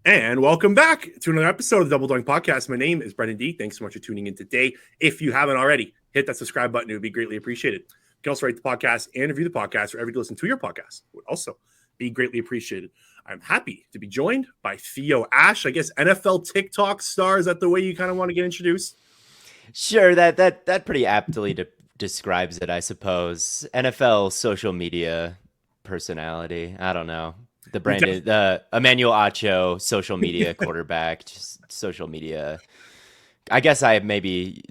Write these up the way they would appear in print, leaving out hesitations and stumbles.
And welcome back to another episode of the Double Dunk Podcast. My name is Brenden Deeg. Thanks so much for tuning in today. If you haven't already, hit that subscribe button. It would be greatly appreciated. You can also rate the podcast and review the podcast wherever you listen to your podcast. It would also be greatly appreciated. I'm happy to be joined by Theo Ash. I guess NFL TikTok star. Is that the way you kind of want to get introduced? Sure, that pretty aptly describes it, I suppose. NFL social media personality. I don't know. The Emmanuel Acho social media quarterback, just social media. I guess I maybe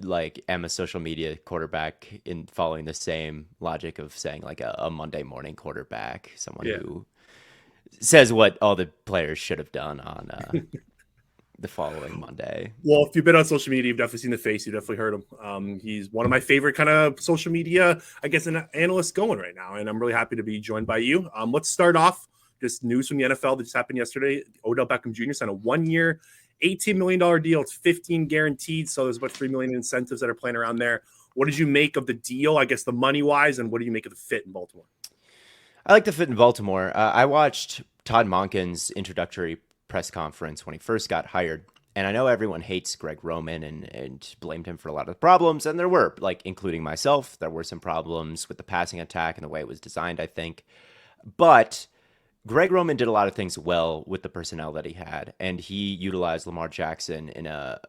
am a social media quarterback in following the same logic of saying like a Monday morning quarterback, someone who says what all the players should have done on the following Monday. Well, if you've been on social media, you've definitely seen the face. You definitely heard him. He's one of my favorite kind of social media, I guess, an analyst going right now. And I'm really happy to be joined by you. Let's start off just news from the NFL that just happened yesterday. Odell Beckham Jr. signed a 1-year, $18 million deal. It's 15 guaranteed. So there's about $3 million incentives that are playing around there. What did you make of the deal, I guess, the money wise, and what do you make of the fit in Baltimore? I like the fit in Baltimore. I watched Todd Monken's introductory press conference when he first got hired. And I know everyone hates Greg Roman and blamed him for a lot of the problems. And there were, including myself, there were some problems with the passing attack and the way it was designed, I think. But Greg Roman did a lot of things well with the personnel that he had. And he utilized Lamar Jackson in a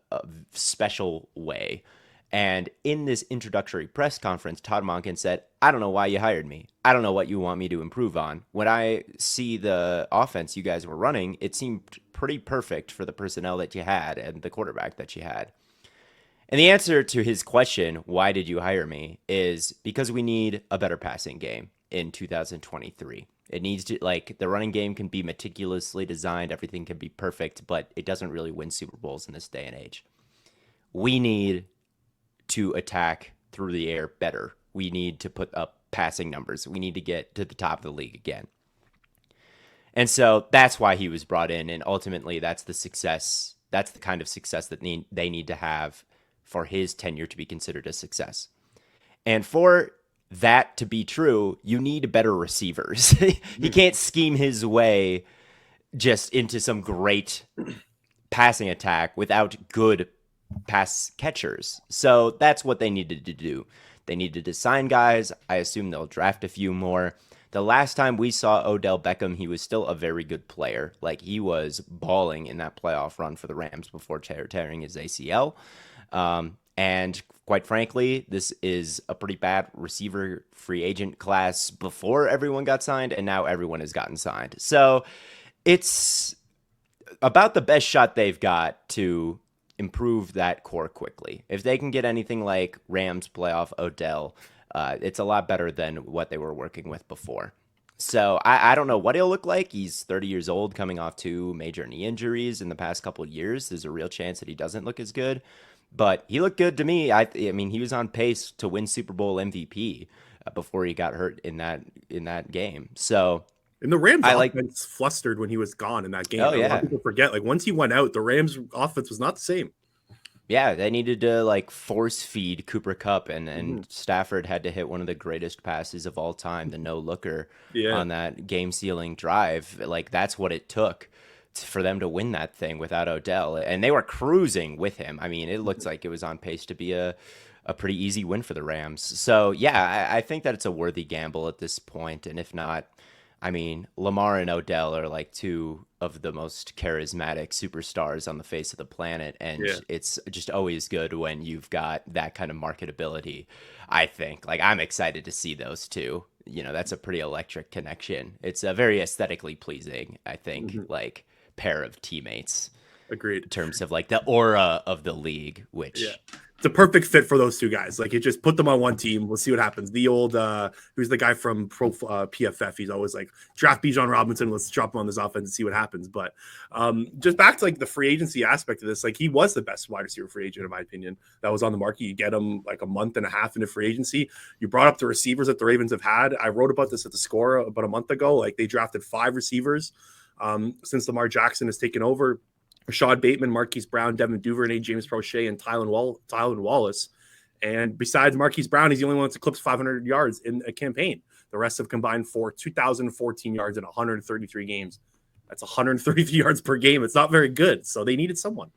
special way. And in this introductory press conference, Todd Monken said, I don't know why you hired me. I don't know what you want me to improve on. When I see the offense you guys were running, it seemed pretty perfect for the personnel that you had and the quarterback that you had. And the answer to his question, why did you hire me, is because we need a better passing game in 2023. It needs to, the running game can be meticulously designed. Everything can be perfect, but it doesn't really win Super Bowls in this day and age. We need to attack through the air better. We need to put up passing numbers. We need to get to the top of the league again. And so that's why he was brought in. And ultimately, that's the success. That's the kind of success that they need to have for his tenure to be considered a success. And for that to be true, you need better receivers. He can't scheme his way just into some great passing attack without good pass catchers. So that's what they needed to do. They needed to sign guys. I assume they'll draft a few more. The last time we saw Odell Beckham, he was still a very good player. He was balling in that playoff run for the Rams before tearing his ACL. And quite frankly, this is a pretty bad receiver free agent class before everyone got signed, and now everyone has gotten signed. So it's about the best shot they've got to improve that core quickly. If they can get anything like Rams playoff Odell, it's a lot better than what they were working with before. So I don't know what he'll look like. He's 30 years old, coming off 2 major knee injuries in the past couple of years. There's a real chance that he doesn't look as good. But he looked good to me. I mean, he was on pace to win Super Bowl MVP before he got hurt in that game. So, and the Rams offense flustered when he was gone in that game. Oh, yeah. A lot of people forget. Once he went out, the Rams offense was not the same. Yeah, they needed to force feed Cooper Kupp, and Stafford had to hit one of the greatest passes of all time, the no-looker on that game-sealing drive. That's what it took for them to win that thing without Odell. And they were cruising with him. I mean, it looked like it was on pace to be a pretty easy win for the Rams. So, yeah, I think that it's a worthy gamble at this point. And if not, I mean, Lamar and Odell are 2 of the most charismatic superstars on the face of the planet. And it's just always good when you've got that kind of marketability, I think. I'm excited to see those two. That's a pretty electric connection. It's a very aesthetically pleasing, I think, pair of teammates. Agreed. In terms of the aura of the league, which it's a perfect fit for those two guys. You just put them on one team. We'll see what happens. The old who's the guy from Pro PFF? He's always draft Bijan Robinson. Let's drop him on this offense and see what happens. But just back to the free agency aspect of this, he was the best wide receiver free agent in my opinion that was on the market. You get him a month and a half into free agency. You brought up the receivers that the Ravens have had. I wrote about this at the Score about a month ago. They drafted 5 receivers since Lamar Jackson has taken over. Rashad Bateman, Marquise Brown, Devin Duvernay, James Prochet, and Tylan Wallace. And besides Marquise Brown, he's the only one that's eclipsed 500 yards in a campaign. The rest have combined for 2,014 yards in 133 games. That's 133 yards per game. It's not very good. So they needed someone.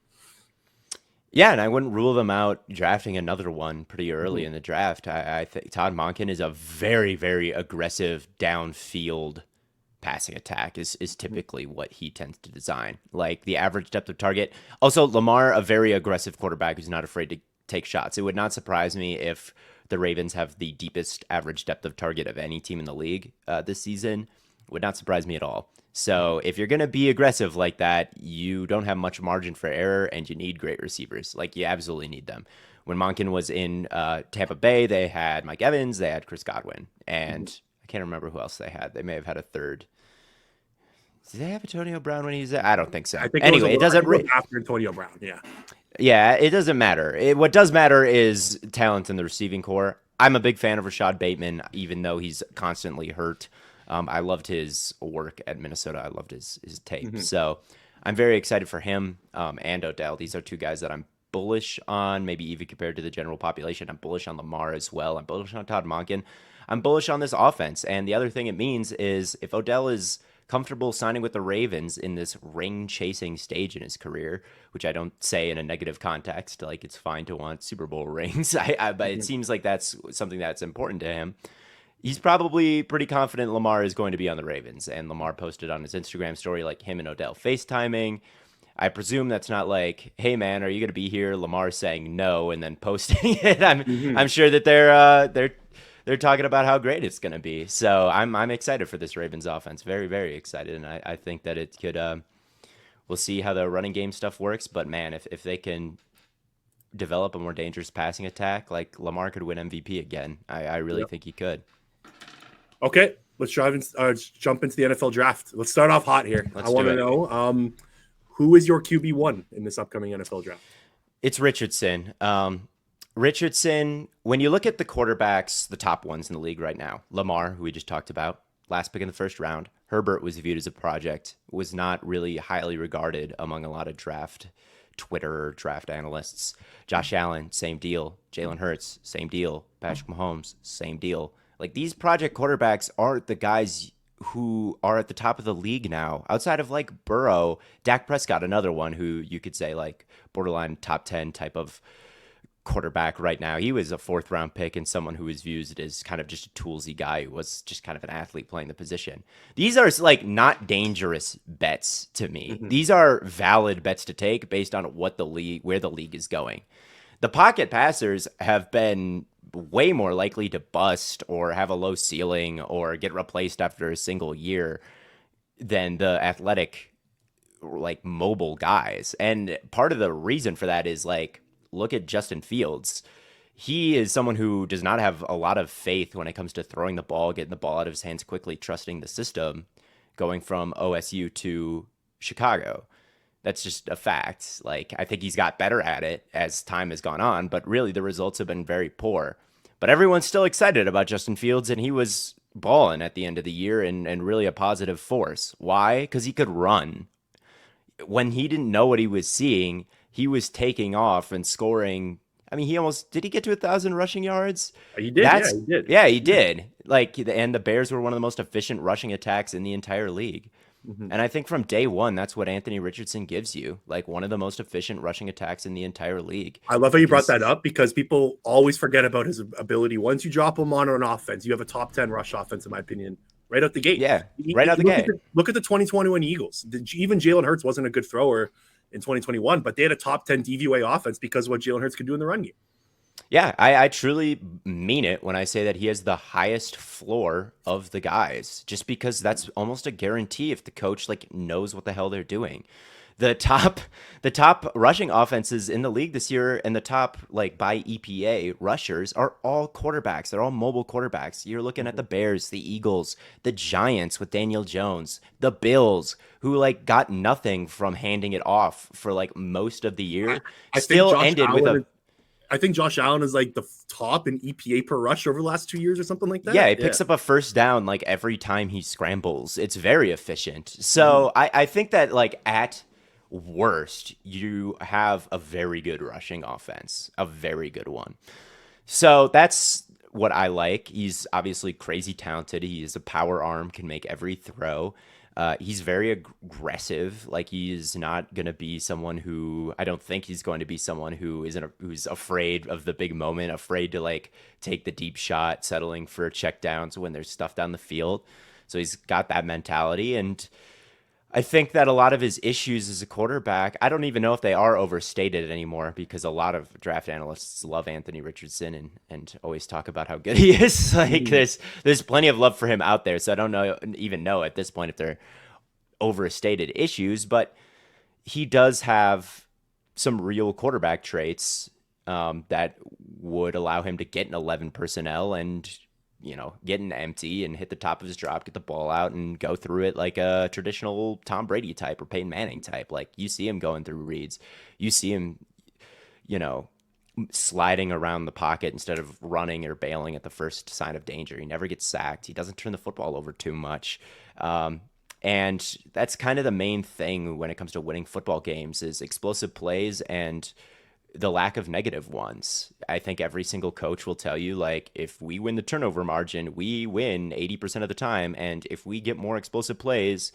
Yeah, and I wouldn't rule them out drafting another one pretty early in the draft. I think Todd Monken is a very, very aggressive downfield passing attack is typically what he tends to design. Like the average depth of target. Also, Lamar, a very aggressive quarterback who's not afraid to take shots. It would not surprise me if the Ravens have the deepest average depth of target of any team in the league this season. Would not surprise me at all. So if you're going to be aggressive like that, you don't have much margin for error and you need great receivers. Like you absolutely need them. When Monken was in Tampa Bay, they had Mike Evans, they had Chris Godwin, and I can't remember who else they had. They may have had a third. Did they have Antonio Brown when he was there? I don't think so. I think anyway, it doesn't after Antonio Brown. Yeah. Yeah, it doesn't matter. What does matter is talent in the receiving core. I'm a big fan of Rashad Bateman, even though he's constantly hurt. I loved his work at Minnesota. I loved his tape. So I'm very excited for him and Odell. These are two guys that I'm bullish on, maybe even compared to the general population. I'm bullish on Lamar as well. I'm bullish on Todd Monken. I'm bullish on this offense. And the other thing it means is if Odell is comfortable signing with the Ravens in this ring-chasing stage in his career, which I don't say in a negative context, like it's fine to want Super Bowl rings, but it seems like that's something that's important to him. He's probably pretty confident Lamar is going to be on the Ravens, and Lamar posted on his Instagram story like him and Odell FaceTiming. I presume that's not like, hey man, are you going to be here? Lamar saying no and then posting it. I'm sure that they're talking about how great it's going to be. So I'm excited for this Ravens offense, very very excited, and I think that it could. We'll see how the running game stuff works, but man, if they can develop a more dangerous passing attack, like Lamar could win MVP again. I really think he could. Okay, let's jump into the NFL draft. Let's start off hot here. I want to know who is your QB1 in this upcoming NFL draft? It's Richardson. Richardson, when you look at the quarterbacks, the top ones in the league right now, Lamar, who we just talked about, last pick in the first round. Herbert was viewed as a project, was not really highly regarded among a lot of Twitter draft analysts. Josh Allen, same deal. Jalen Hurts, same deal. Patrick Mahomes, same deal. Like these project quarterbacks aren't the guys who are at the top of the league now. Outside of like Burrow, Dak Prescott, another one who you could say like borderline top 10 type of quarterback right now. He was a 4th round pick and someone who was viewed as kind of just a toolsy guy who was just kind of an athlete playing the position. These are like not dangerous bets to me. These are valid bets to take based on where the league is going. The pocket passers have been way more likely to bust or have a low ceiling or get replaced after a single year than the athletic, like mobile guys. And part of the reason for that is like, look at Justin Fields. He is someone who does not have a lot of faith when it comes to throwing the ball, getting the ball out of his hands quickly, trusting the system, going from OSU to Chicago. That's just a fact. Like, I think he's got better at it as time has gone on, but really the results have been very poor. But everyone's still excited about Justin Fields, and he was balling at the end of the year and really a positive force. Why? Because he could run. When he didn't know what he was seeing, he was taking off and scoring. I mean, did he get to 1,000 rushing yards? He did. He did. Yeah, he did. Like, and the Bears were one of the most efficient rushing attacks in the entire league. And I think from day one, that's what Anthony Richardson gives you, like one of the most efficient rushing attacks in the entire league. I love how you brought that up because people always forget about his ability. Once you drop him on an offense, you have a top 10 rush offense, in my opinion, right out the gate. Yeah, right out the gate. Look at the 2021 Eagles. Even Jalen Hurts wasn't a good thrower in 2021, but they had a top 10 DVOA offense because of what Jalen Hurts could do in the run game. Yeah, I truly mean it when I say that he has the highest floor of the guys, just because that's almost a guarantee if the coach like knows what the hell they're doing. The top rushing offenses in the league this year and the top like by EPA rushers are all quarterbacks. They're all mobile quarterbacks. You're looking at the Bears, the Eagles, the Giants with Daniel Jones, the Bills who like got nothing from handing it off for like most of the year. I think Josh Allen is like the top in EPA per rush over the last 2 years or something like that. Yeah, he picks up a first down like every time he scrambles. It's very efficient. So I think that like at worst, you have a very good rushing offense, a very good one. So that's what I like. He's obviously crazy talented. He is a power arm, can make every throw. He's very aggressive. Like he's not going to be someone who I don't think he's going to be someone who who's afraid of the big moment, afraid to like take the deep shot, settling for check downs when there's stuff down the field. So he's got that mentality, and I think that a lot of his issues as a quarterback, I don't even know if they are overstated anymore because a lot of draft analysts love Anthony Richardson and always talk about how good he is. Like there's plenty of love for him out there. So I don't even know at this point if they're overstated issues, but he does have some real quarterback traits that would allow him to get an 11 personnel and get an empty and hit the top of his drop, get the ball out and go through it like a traditional Tom Brady type or Peyton Manning type. Like you see him going through reads. You see him, sliding around the pocket instead of running or bailing at the first sign of danger. He never gets sacked. He doesn't turn the football over too much. And that's kind of the main thing when it comes to winning football games is explosive plays and the lack of negative ones. I think every single coach will tell you, like, if we win the turnover margin, we win 80% of the time. And if we get more explosive plays,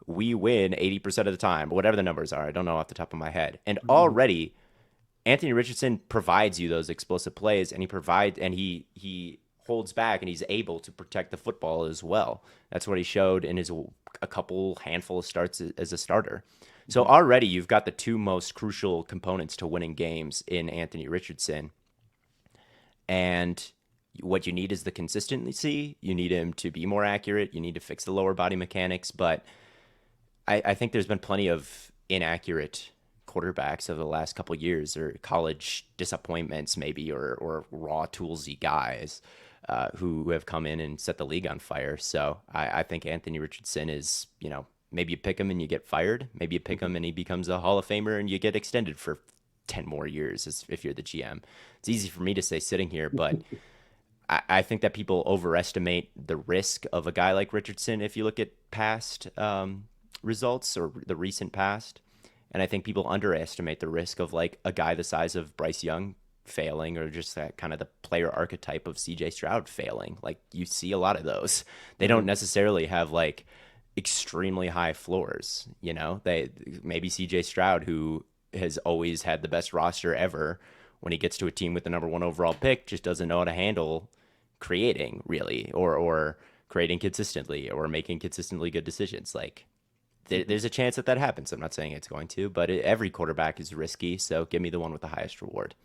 we win 80% of the time, whatever the numbers are. I don't know off the top of my head. And already Anthony Richardson provides you those explosive plays, and he holds back and he's able to protect the football as well. That's what he showed in a couple handful of starts as a starter. So already you've got the two most crucial components to winning games in Anthony Richardson. And what you need is the consistency. You need him to be more accurate. You need to fix the lower body mechanics. But I think there's been plenty of inaccurate quarterbacks over the last couple of years, or college disappointments maybe, or raw toolsy guys who have come in and set the league on fire. So I think Anthony Richardson is, maybe you pick him and you get fired. Maybe you pick him and he becomes a Hall of Famer and you get extended for 10 more years if you're the GM. It's easy for me to say sitting here, but I think that people overestimate the risk of a guy like Richardson if you look at past results or the recent past. And I think people underestimate the risk of like a guy the size of Bryce Young failing, or just that kind of the player archetype of CJ Stroud failing. Like you see a lot of those. They don't necessarily have like extremely high floors. They maybe CJ Stroud, who has always had the best roster ever, when he gets to a team with the number 1 overall pick, just doesn't know how to handle creating really, or creating consistently, or making consistently good decisions. Like there's a chance that happens. I'm not saying it's going to, but every quarterback is risky. So give me the one with the highest reward.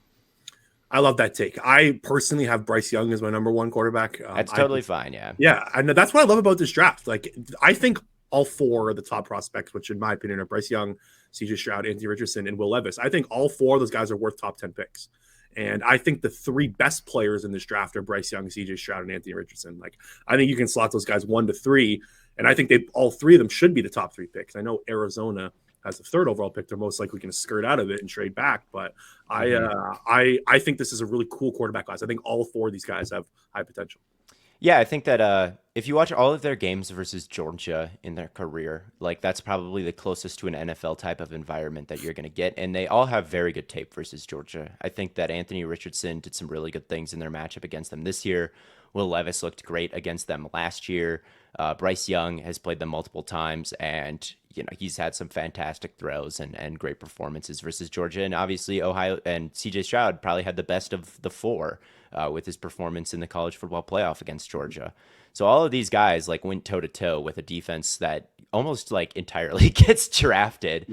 I love that take. I personally have Bryce Young as my number 1 quarterback. That's totally fine. Yeah. Yeah. And that's what I love about this draft. Like, I think all 4 of the top prospects, which in my opinion are Bryce Young, CJ Stroud, Anthony Richardson, and Will Levis. I think all 4 of those guys are worth top 10 picks. And I think the 3 best players in this draft are Bryce Young, CJ Stroud, and Anthony Richardson. Like, I think you can slot those guys 1 to 3. And I think all 3 of them should be the top 3 picks. I know Arizona has the 3rd overall pick. They're most likely going to skirt out of it and trade back. But I think this is a really cool quarterback class. I think all 4 of these guys have high potential. Yeah, I think that if you watch all of their games versus Georgia in their career, like that's probably the closest to an NFL type of environment that you're going to get. And they all have very good tape versus Georgia. I think that Anthony Richardson did some really good things in their matchup against them this year. Will Levis looked great against them last year. Bryce Young has played them multiple times, and he's had some fantastic throws and great performances versus Georgia. And obviously Ohio and CJ Stroud probably had the best of the 4 with his performance in the college football playoff against Georgia. So all of these guys like went toe to toe with a defense that almost like entirely gets drafted,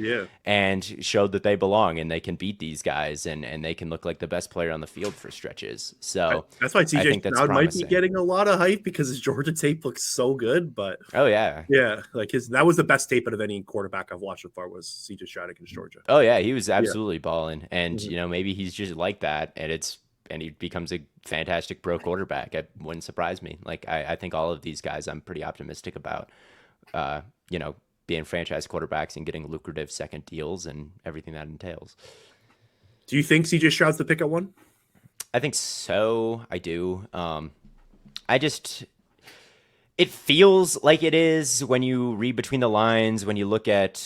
and showed that they belong and they can beat these guys and they can look like the best player on the field for stretches. So that's why CJ Stroud might be getting a lot of hype because his Georgia tape looks so good. But yeah, like that was the best tape out of any quarterback I've watched so far was CJ Stroud against Georgia. Oh yeah, he was absolutely balling, and maybe he's just like that, and he becomes a fantastic pro quarterback. It wouldn't surprise me. Like I think all of these guys I'm pretty optimistic about. Being franchise quarterbacks and getting lucrative second deals and everything that entails. Do you think CJ Stroud's the pick at 1? I think so. I do. It feels like it is when you read between the lines, when you look at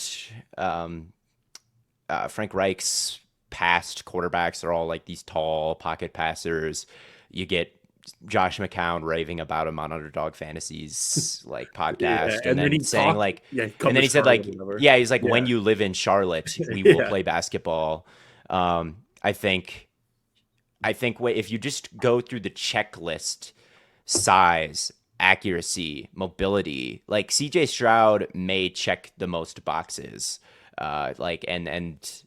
Frank Reich's past quarterbacks are all like these tall pocket passers. You get Josh McCown raving about him on Underdog Fantasies like Yeah, podcast, and and then then he saying talked. like, Yeah, and come then to he said Charlotte, like, or whatever. yeah, he's like, when Yeah, you live in Charlotte, we will yeah. play basketball. I think if you just go through the checklist, size, accuracy, mobility, like CJ Stroud may check the most boxes. And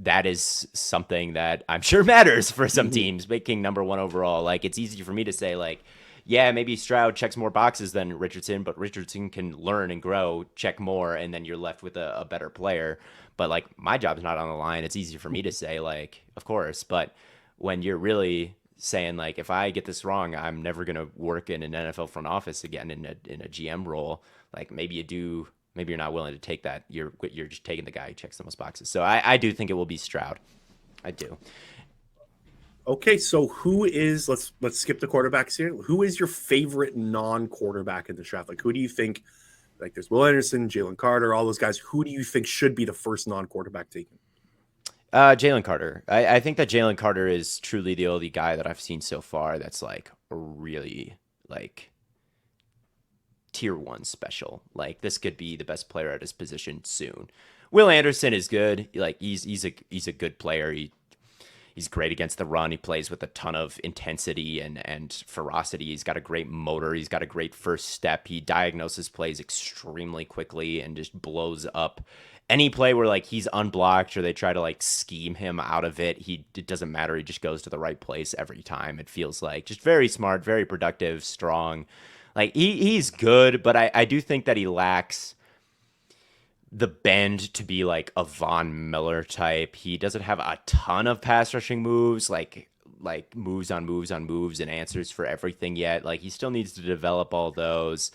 that is something that I'm sure matters for some Mhm. teams, making number one overall. Like, it's easy for me to say, like, yeah, maybe Stroud checks more boxes than Richardson, but Richardson can learn and grow, check more, and then you're left with a better player. But, like, my job's not on the line. It's easy for me to say, like, of course. But when you're really saying, like, if I get this wrong, I'm never going to work in an NFL front office again in a GM role, like, maybe you do. Maybe you're not willing to take that. You're just taking the guy who checks the most boxes. So I do think it will be Stroud. I do. Okay, so who is let's skip the quarterbacks here. Who is your favorite non-quarterback in the draft? Like, who do you think? Like, there's Will Anderson, Jalen Carter, all those guys. Who do you think should be the first non-quarterback taken? Jalen Carter. I think that Jalen Carter is truly the only guy that I've seen so far that's like really like tier one special. Like, this could be the best player at his position soon. Will Anderson is good. Like, he's a good player. He's great against the run. He plays with a ton of intensity and ferocity. He's got a great motor. He's got a great first step. He diagnoses plays extremely quickly and just blows up any play where like he's unblocked or they try to like scheme him out of it. It doesn't matter. He just goes to the right place every time. It feels like just very smart, very productive, strong. Like, he's good, but I do think that he lacks the bend to be like a Von Miller type. He doesn't have a ton of pass rushing moves, like moves on moves on moves and answers for everything yet. Like, he still needs to develop all those.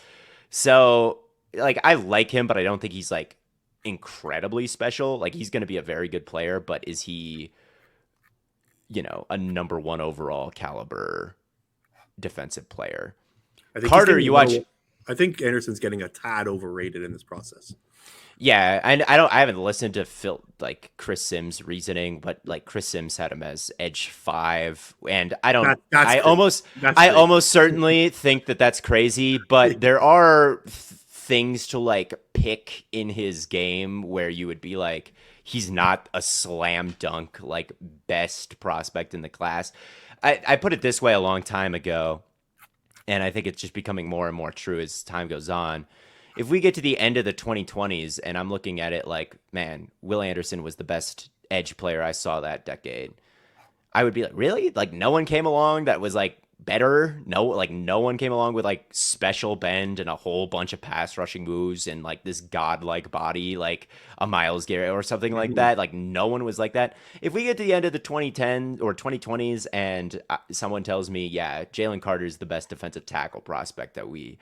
So, like, I like him, but I don't think he's like incredibly special. Like, he's going to be a very good player, but is he, a number one overall caliber defensive player? I think he's Carter, getting you a watch. little. I think Anderson's getting a tad overrated in this process. Yeah, I haven't listened to Chris Sims' reasoning, but like Chris Sims had him as edge 5, and That's crazy. That's I crazy. almost certainly think that that's crazy, but there are things to like pick in his game where you would be like, he's not a slam dunk like best prospect in the class. I put it this way a long time ago, and I think it's just becoming more and more true as time goes on. If we get to the end of the 2020s and I'm looking at it like, man, Will Anderson was the best edge player I saw that decade, I would be like, really? Like, no one came along that was like better? No one came along with like special bend and a whole bunch of pass rushing moves and like this godlike body, like a Miles Garrett or something like Mhm. that. Like, no one was like that. If we get to the end of the 2010 or 2020s and someone tells me, yeah, Jalen Carter is the best defensive tackle prospect that we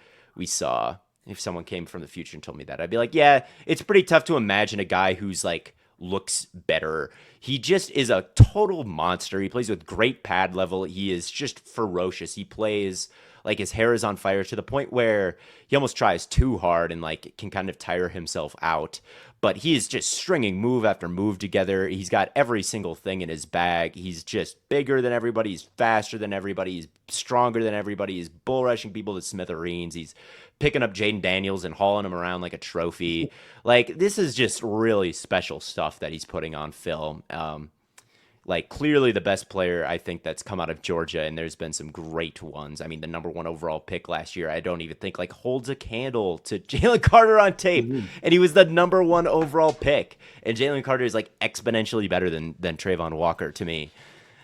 saw, if someone came from the future and told me that, I'd be like, yeah, it's pretty tough to imagine a guy who's like looks better. He just is a total monster. He plays with great pad level. He is just ferocious. He plays like his hair is on fire to the point where he almost tries too hard and like can kind of tire himself out. But he is just stringing move after move together. He's got every single thing in his bag. He's just bigger than everybody. He's faster than everybody. He's stronger than everybody. He's bull rushing people to smithereens. He's picking up Jaden Daniels and hauling him around like a trophy. Like, this is just really special stuff that he's putting on film. Like, clearly the best player I think that's come out of Georgia, and there's been some great ones. I mean, the number one overall pick last year, I don't even think like holds a candle to Jalen Carter on tape, Mhm. and he was the number one overall pick. And Jalen Carter is like exponentially better than Trayvon Walker to me.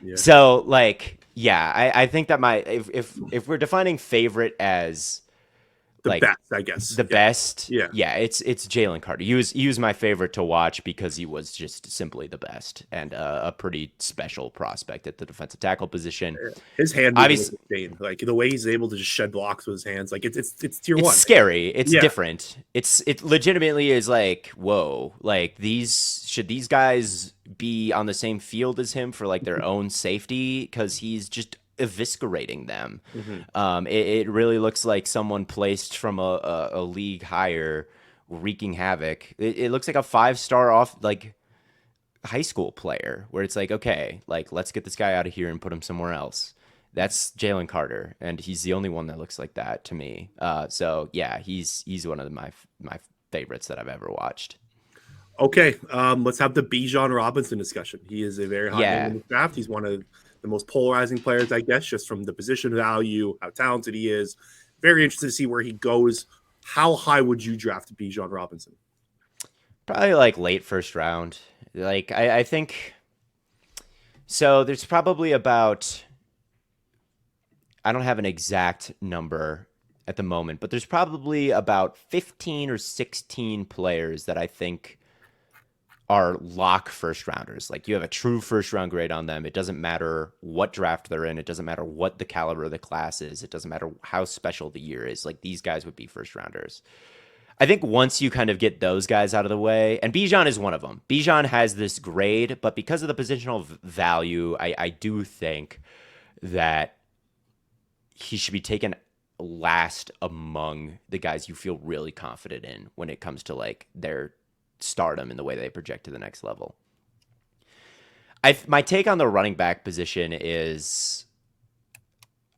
Yeah. So like, yeah, I think that if we're defining favorite as The like best, I guess. the Yeah. best, Yeah. yeah, it's Jalen Carter. He was my favorite to watch because he was just simply the best and a pretty special prospect at the defensive tackle position. His hand movement is Obviously, insane. Like, the way he's able to just shed blocks with his hands, like it's tier it's one. scary. It's Yeah. different. It legitimately is like, whoa, like should these guys be on the same field as him for like their own safety because he's just eviscerating them. Mhm. It really looks like someone placed from a league higher wreaking havoc. It looks like a 5-star off like high school player where it's like, okay, like let's get this guy out of here and put him somewhere else. That's Jalen Carter, and he's the only one that looks like that to me. So yeah, he's one of my favorites that I've ever watched. Okay, let's have the Bijan Robinson discussion. He is a very hot name in Yeah, the draft. He's one of the most polarizing players, I guess, just from the position value, how talented he is. Very interested to see where he goes. How high would you draft Bijan Robinson? probably like late first round. Like I think so. There's probably about, I don't have an exact number at the moment, but there's probably about 15 or 16 players that I think are lock first rounders. Like you have a true first round grade on them. It doesn't matter what draft they're in. It doesn't matter what the caliber of the class is. It doesn't matter how special the year is. Like these guys would be first rounders. I think once you kind of get those guys out of the way, and Bijan is one of them. Bijan has this grade, but because of the positional value, I do think that he should be taken last among the guys you feel really confident in when it comes to like their stardom and the way they project to the next level. My take on the running back position is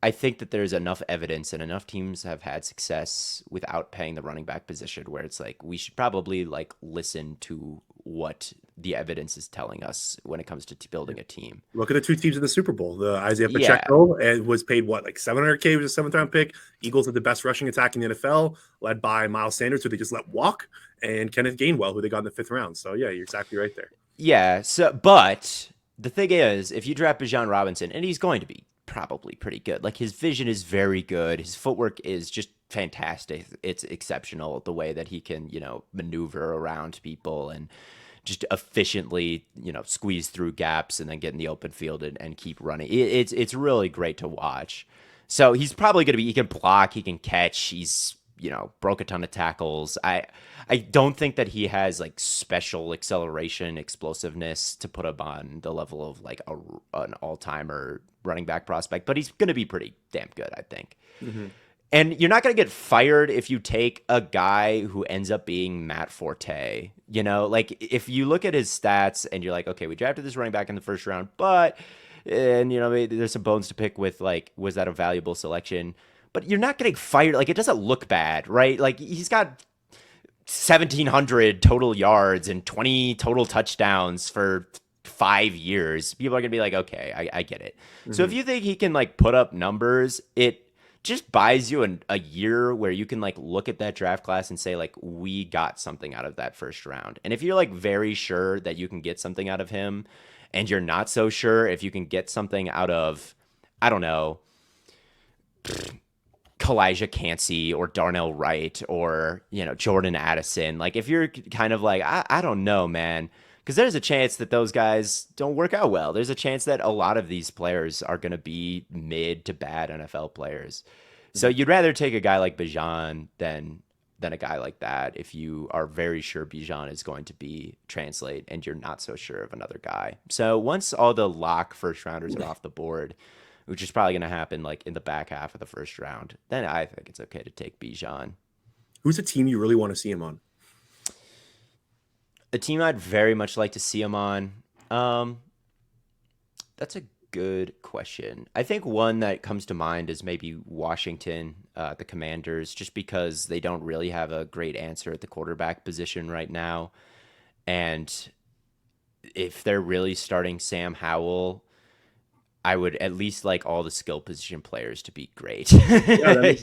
I think that there's enough evidence and enough teams have had success without paying the running back position where it's like we should probably like listen to what the evidence is telling us when it comes to building a team. Look at the two teams in the Super Bowl. The Isaiah Yeah. Pacheco and was paid what, like $700K, was a seventh round pick. Eagles had the best rushing attack in the NFL, led by Miles Sanders, who they just let walk, and Kenneth Gainwell, who they got in the fifth round. So yeah, you're exactly right there. Yeah. So, but the thing is, if you draft Bijan Robinson, and he's going to be probably pretty good, like his vision is very good, his footwork is just fantastic. It's exceptional the way that he can, maneuver around people and just efficiently, squeeze through gaps and then get in the open field and keep running. It's really great to watch. So he's probably going to be, he can block, he can catch, he's, broke a ton of tackles. I don't think that he has like special acceleration, explosiveness to put him on the level of like an all-timer running back prospect, but he's going to be pretty damn good, I think. Mm-hmm. And you're not going to get fired if you take a guy who ends up being Matt Forte. Like if you look at his stats and you're like, okay, we drafted this running back in the first round, but, and there's some bones to pick with like, was that a valuable selection? But you're not getting fired. Like it doesn't look bad, right? Like he's got 1,700 total yards and 20 total touchdowns for 5 years. People are going to be like, okay, I get it. Mm-hmm. So if you think he can like put up numbers, it just buys you a year where you can like look at that draft class and say like, we got something out of that first round. And if you're like very sure that you can get something out of him and you're not so sure if you can get something out of, I don't know, Kalijah Cansey or Darnell Wright or, Jordan Addison, like if you're kind of like, I don't know, man, because there's a chance that those guys don't work out well. There's a chance that a lot of these players are going to be mid to bad NFL players. So you'd rather take a guy like Bijan than a guy like that if you are very sure Bijan is going to be translate and you're not so sure of another guy. So once all the lock first rounders are off the board, which is probably going to happen like in the back half of the first round, then I think it's okay to take Bijan. Who's a team you really want to see him on? A team I'd very much like to see him on. That's a good question. I think one that comes to mind is maybe Washington, the Commanders, just because they don't really have a great answer at the quarterback position right now. And if they're really starting Sam Howell, I would at least like all the skill position players to be great, because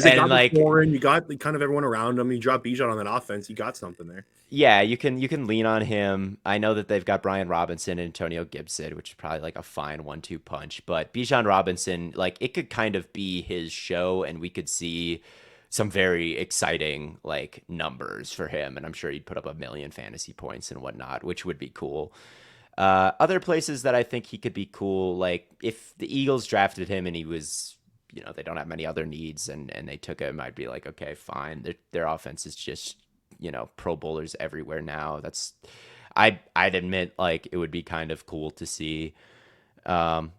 they got like Warren, you got kind of everyone around them. You drop Bijan on that offense, you got something there. Yeah, you can lean on him. I know that they've got Brian Robinson and Antonio Gibson, which is probably like a fine 1-2 punch. But Bijan Robinson, like it could kind of be his show, and we could see some very exciting like numbers for him. And I'm sure he'd put up 1 million fantasy points and whatnot, which would be cool. Other places that I think he could be cool, like if the Eagles drafted him and he was, they don't have many other needs and they took him, I'd be like, okay, fine. Their offense is just, Pro Bowlers everywhere now. I'd admit like it would be kind of cool to see. I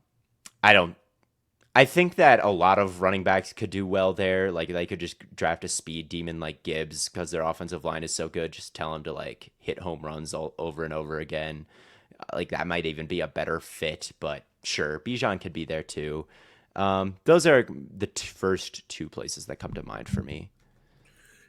think that a lot of running backs could do well there. Like they could just draft a speed demon like Gibbs because their offensive line is so good. Just tell him to like hit home runs all over and over again. Like that might even be a better fit, but Sure, Bijan could be there too. Those are the first two places that come to mind for me.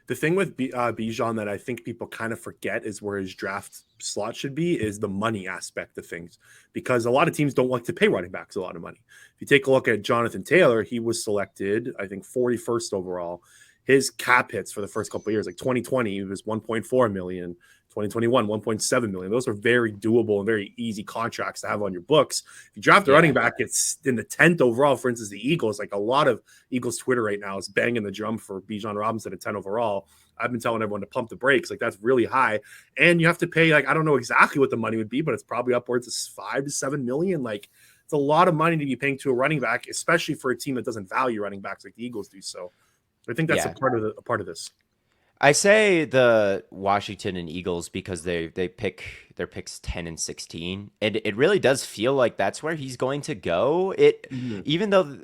The thing with Bijan that I think people kind of forget is where his draft slot should be is the money aspect of things, because a lot of teams don't like to pay running backs a lot of money. If you take a look at Jonathan Taylor, he was selected, I think, 41st overall. His cap hits for the first couple of years, like 2020, he was 1.4 million. 2021, 1.7 million. Those are very doable and very easy contracts to have on your books. If you draft a running back, it's in the 10th overall. For instance, the Eagles, like a lot of Eagles Twitter right now is banging the drum for Bijan Robinson at 10 overall. I've been telling everyone to pump the brakes. Like, that's really high. And you have to pay, like, I don't know exactly what the money would be, but it's probably upwards of 5 to 7 million. Like, it's a lot of money to be paying to a running back, especially for a team that doesn't value running backs like the Eagles do. So I think that's a part of this. I say the Washington and Eagles because they pick their picks 10 and 16, and it really does feel like that's where he's going to go. Even though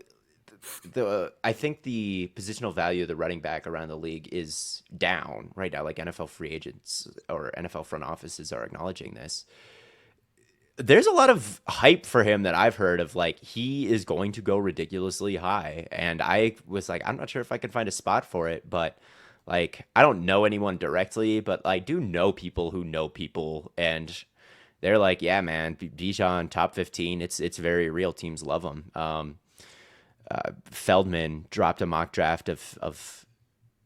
I think the positional value of the running back around the league is down right now, like NFL free agents or NFL front offices are acknowledging this. There's a lot of hype for him that I've heard of, like, he is going to go ridiculously high, and I was like, I'm not sure if I can find a spot for it, but like, I don't know anyone directly, but I do know people who know people, and they're like, yeah, man, Bijan top 15. It's very real. Teams love him. Feldman dropped a mock draft of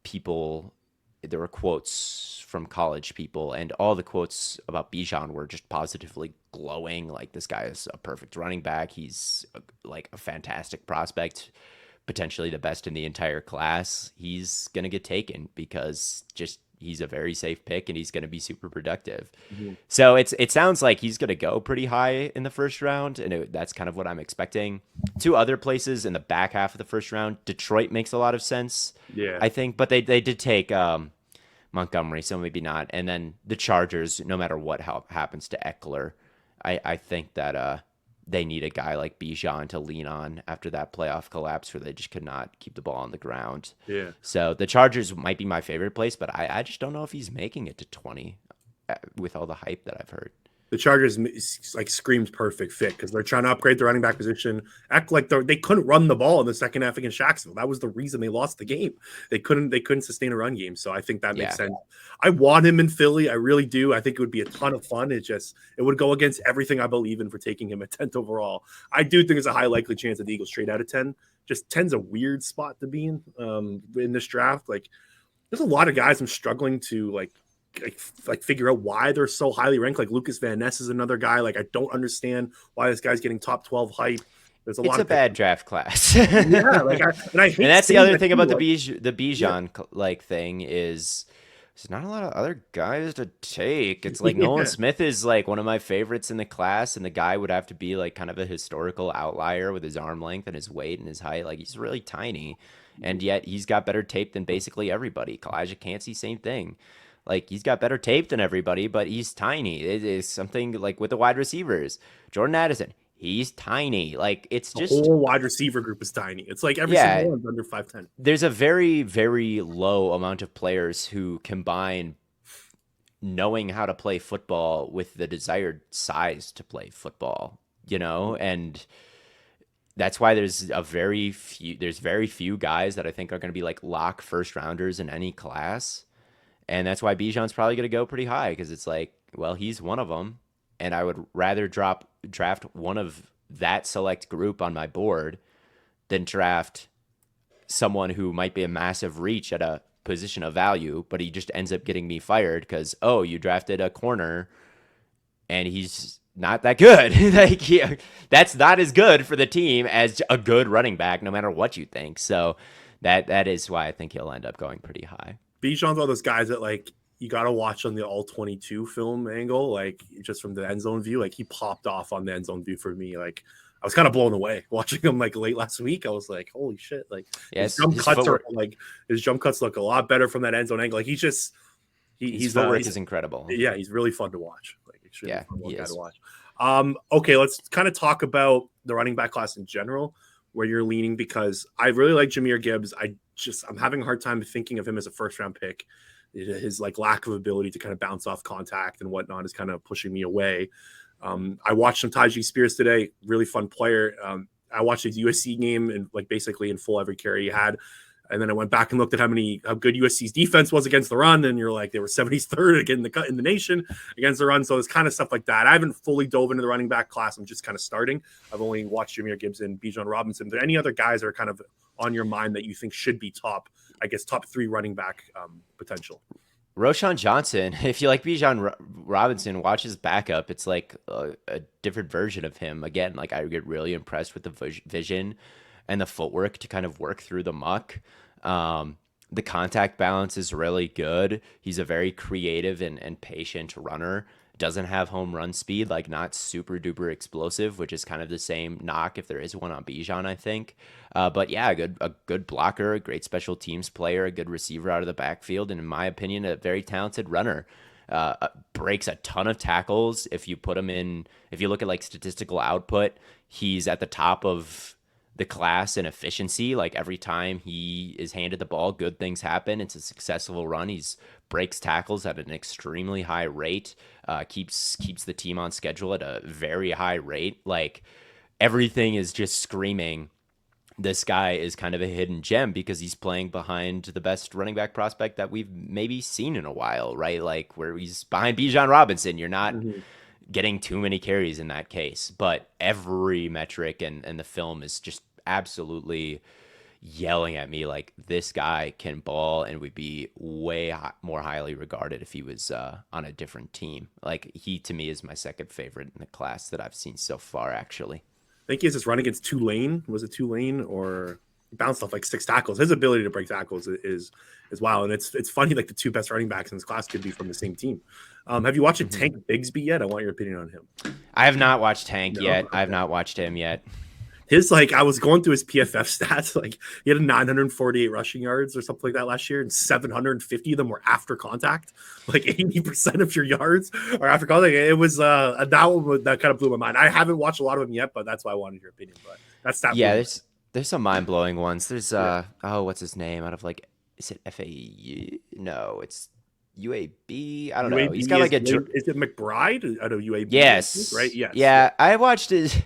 people. There were quotes from college people, and all the quotes about Bijan were just positively glowing. Like, this guy is a perfect running back. He's like a fantastic prospect, potentially the best in the entire class. He's going to get taken because just he's a very safe pick and he's going to be super productive. Mm-hmm. So it sounds like he's going to go pretty high in the first round, and that's kind of what I'm expecting. Two other places in the back half of the first round, Detroit makes a lot of sense, I think, but they did take Montgomery, so maybe not. And then the Chargers, no matter what happens to Eckler, I think that they need a guy like Bijan to lean on after that playoff collapse where they just could not keep the ball on the ground. Yeah. So the Chargers might be my favorite place, but I just don't know if he's making it to 20 with all the hype that I've heard. The Chargers like screams perfect fit because they're trying to upgrade the running back position. Act like they couldn't run the ball in the second half against Jacksonville. That was the reason they lost the game. They couldn't sustain a run game. So I think that makes sense. I want him in Philly. I really do. I think it would be a ton of fun. It would go against everything I believe in for taking him at 10th overall. I do think there's a high likely chance that the Eagles trade out of 10. Just 10's a weird spot to be in this draft. Like, there's a lot of guys I'm struggling to like figure out why they're so highly ranked. Like Lucas Van Ness is another guy. Like, I don't understand why this guy's getting top 12 hype. There's it's a bad draft class. Yeah, like I hate and that's the other thing about like, the Bijan like thing is there's not a lot of other guys to take. It's like Nolan Smith is like one of my favorites in the class, and the guy would have to be like kind of a historical outlier with his arm length and his weight and his height. Like, he's really tiny, and yet he's got better tape than basically everybody. Kalijah Cansey, same thing. Like, he's got better tape than everybody, but he's tiny. It is something like with the wide receivers. Jordan Addison, he's tiny. Like, it's just the whole wide receiver group is tiny. It's like every single one's under 5'10". There's a very, very low amount of players who combine knowing how to play football with the desired size to play football, and that's why there's very few guys that I think are going to be like lock first rounders in any class. And that's why Bijan's probably going to go pretty high, because it's like, well, he's one of them, and I would rather draft one of that select group on my board than draft someone who might be a massive reach at a position of value, but he just ends up getting me fired because, oh, you drafted a corner and he's not that good. That's not as good for the team as a good running back, no matter what you think. So that is why I think he'll end up going pretty high. Bijan's all those guys that like you got to watch on the all 22 film angle, like just from the end zone view. Like, he popped off on the end zone view for me. Like, I was kind of blown away watching him like late last week. I was like, holy shit! Like, his jump cuts look a lot better from that end zone angle. Like, his footwork is incredible. Yeah, he's really fun to watch. Like, extremely fun guy to watch. Okay, let's kind of talk about the running back class in general, where you're leaning, because I really like Jahmyr Gibbs. I'm having a hard time thinking of him as a first round pick. His like lack of ability to kind of bounce off contact and whatnot is kind of pushing me away. I watched some Tajee Spears today, really fun player. I watched his USC game and like basically in full every carry he had. And then I went back and looked at how good USC's defense was against the run, and you're like they were 73rd again in the nation against the run. So it's kind of stuff like that. I haven't fully dove into the running back class. I'm just kind of starting. I've only watched Jahmyr Gibson, Bijan Robinson. Are there any other guys that are kind of on your mind that you think should be top 3 running back potential? Roshan Johnson. If you like Bijan Robinson, watch his backup. It's like a different version of him. Again, like I get really impressed with the vision and the footwork to kind of work through the muck. The contact balance is really good. He's a very creative and patient runner. Doesn't have home run speed, like not super duper explosive, which is kind of the same knock if there is one on Bijan, I think. But yeah, a good blocker, a great special teams player, a good receiver out of the backfield, and in my opinion, a very talented runner. Breaks a ton of tackles. If you look at like statistical output, he's at the top of the class in efficiency. Like every time he is handed the ball, good things happen. It's a successful run. He's breaks tackles at an extremely high rate, keeps the team on schedule at a very high rate. Like everything is just screaming this guy is kind of a hidden gem because he's playing behind the best running back prospect that we've maybe seen in a while, right? Like where he's behind Bijan Robinson. You're not getting too many carries in that case, but every metric and the film is just absolutely yelling at me like this guy can ball and would be way more highly regarded if he was on a different team. Like he to me is my second favorite in the class that I've seen so far, actually. I think he has this run against Tulane. Was it Tulane or bounced off like 6 tackles? His ability to break tackles is wild, and it's funny. Like the 2 best running backs in this class could be from the same team. Have you watched Tank Bigsby yet? I want your opinion on him. I have not watched Tank yet. Okay. I have not watched him yet. I was going through his PFF stats. Like he had 948 rushing yards or something like that last year, and 750 of them were after contact. Like 80% of your yards are after contact. It was that kind of blew my mind. I haven't watched a lot of them yet, but that's why I wanted your opinion. But that's that. Yeah, there's some mind blowing ones. There's what's his name? Out of like, is it FAU? No, it's UAB. I don't know. He's got like a. Is it McBride out of UAB? Yes. Right. Yes. Yeah, I watched his.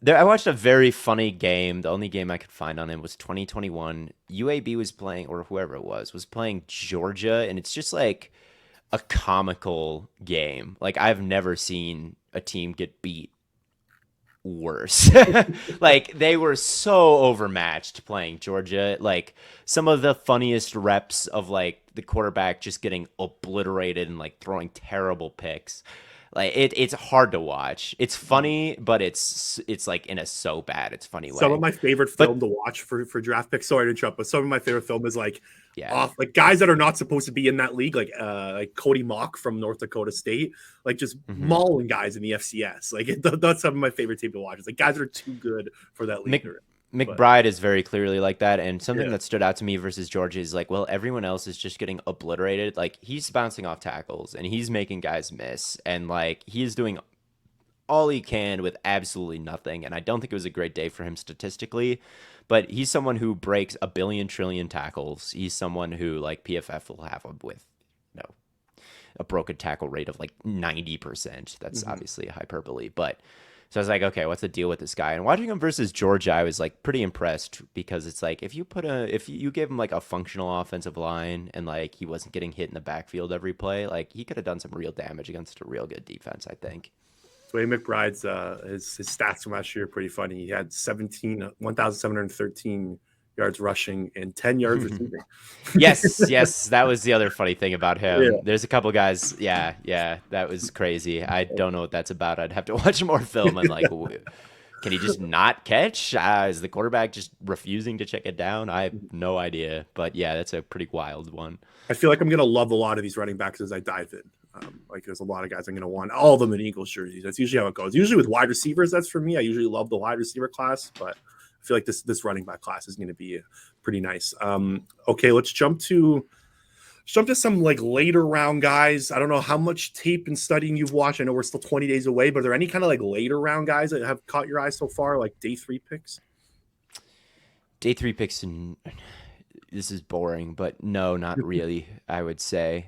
I watched a very funny game. The only game I could find on him was 2021. UAB was playing, or whoever it was playing Georgia, and it's just like a comical game. Like I've never seen a team get beat worse. Like they were so overmatched playing Georgia. Like some of the funniest reps of like the quarterback just getting obliterated and like throwing terrible picks. Like it's hard to watch. It's funny, but it's like in a so bad it's funny way. Some of my favorite film to watch for draft picks. Sorry to interrupt, but some of my favorite film is like like guys that are not supposed to be in that league, like Cody Mock from North Dakota State, like just mauling guys in the FCS. Like that's some of my favorite team to watch. It's like guys that are too good for that league. McBride is very clearly like that, and something that stood out to me versus Georgia is like, well, everyone else is just getting obliterated. Like he's bouncing off tackles and he's making guys miss, and like he is doing all he can with absolutely nothing. And I don't think it was a great day for him statistically, but he's someone who breaks a billion trillion tackles. He's someone who like PFF will have him with a broken tackle rate of like 90%. That's obviously a hyperbole, but. So I was like, okay, what's the deal with this guy? And watching him versus Georgia, I was like pretty impressed because it's like if you gave him like a functional offensive line and like he wasn't getting hit in the backfield every play, like he could have done some real damage against a real good defense, I think. Dwayne McBride's his stats from last year are pretty funny. He had 1,713 yards rushing and 10 yards receiving. Yes, that was the other funny thing about him. Yeah. There's a couple guys, that was crazy. I don't know what that's about. I'd have to watch more film and like, can he just not catch? Is the quarterback just refusing to check it down? I have no idea, but yeah, that's a pretty wild one. I feel like I'm gonna love a lot of these running backs as I dive in. Like there's a lot of guys I'm gonna want all of them in Eagles jerseys. That's usually how it goes. Usually with wide receivers, that's for me. I usually love the wide receiver class, but I feel like this running back class is going to be pretty nice. Okay, let's jump to some like later round guys. I don't know how much tape and studying you've watched. I know we're still 20 days away, but are there any kind of like later round guys that have caught your eye so far, like day 3 picks? Day 3 picks, and this is boring, but no, not really. I would say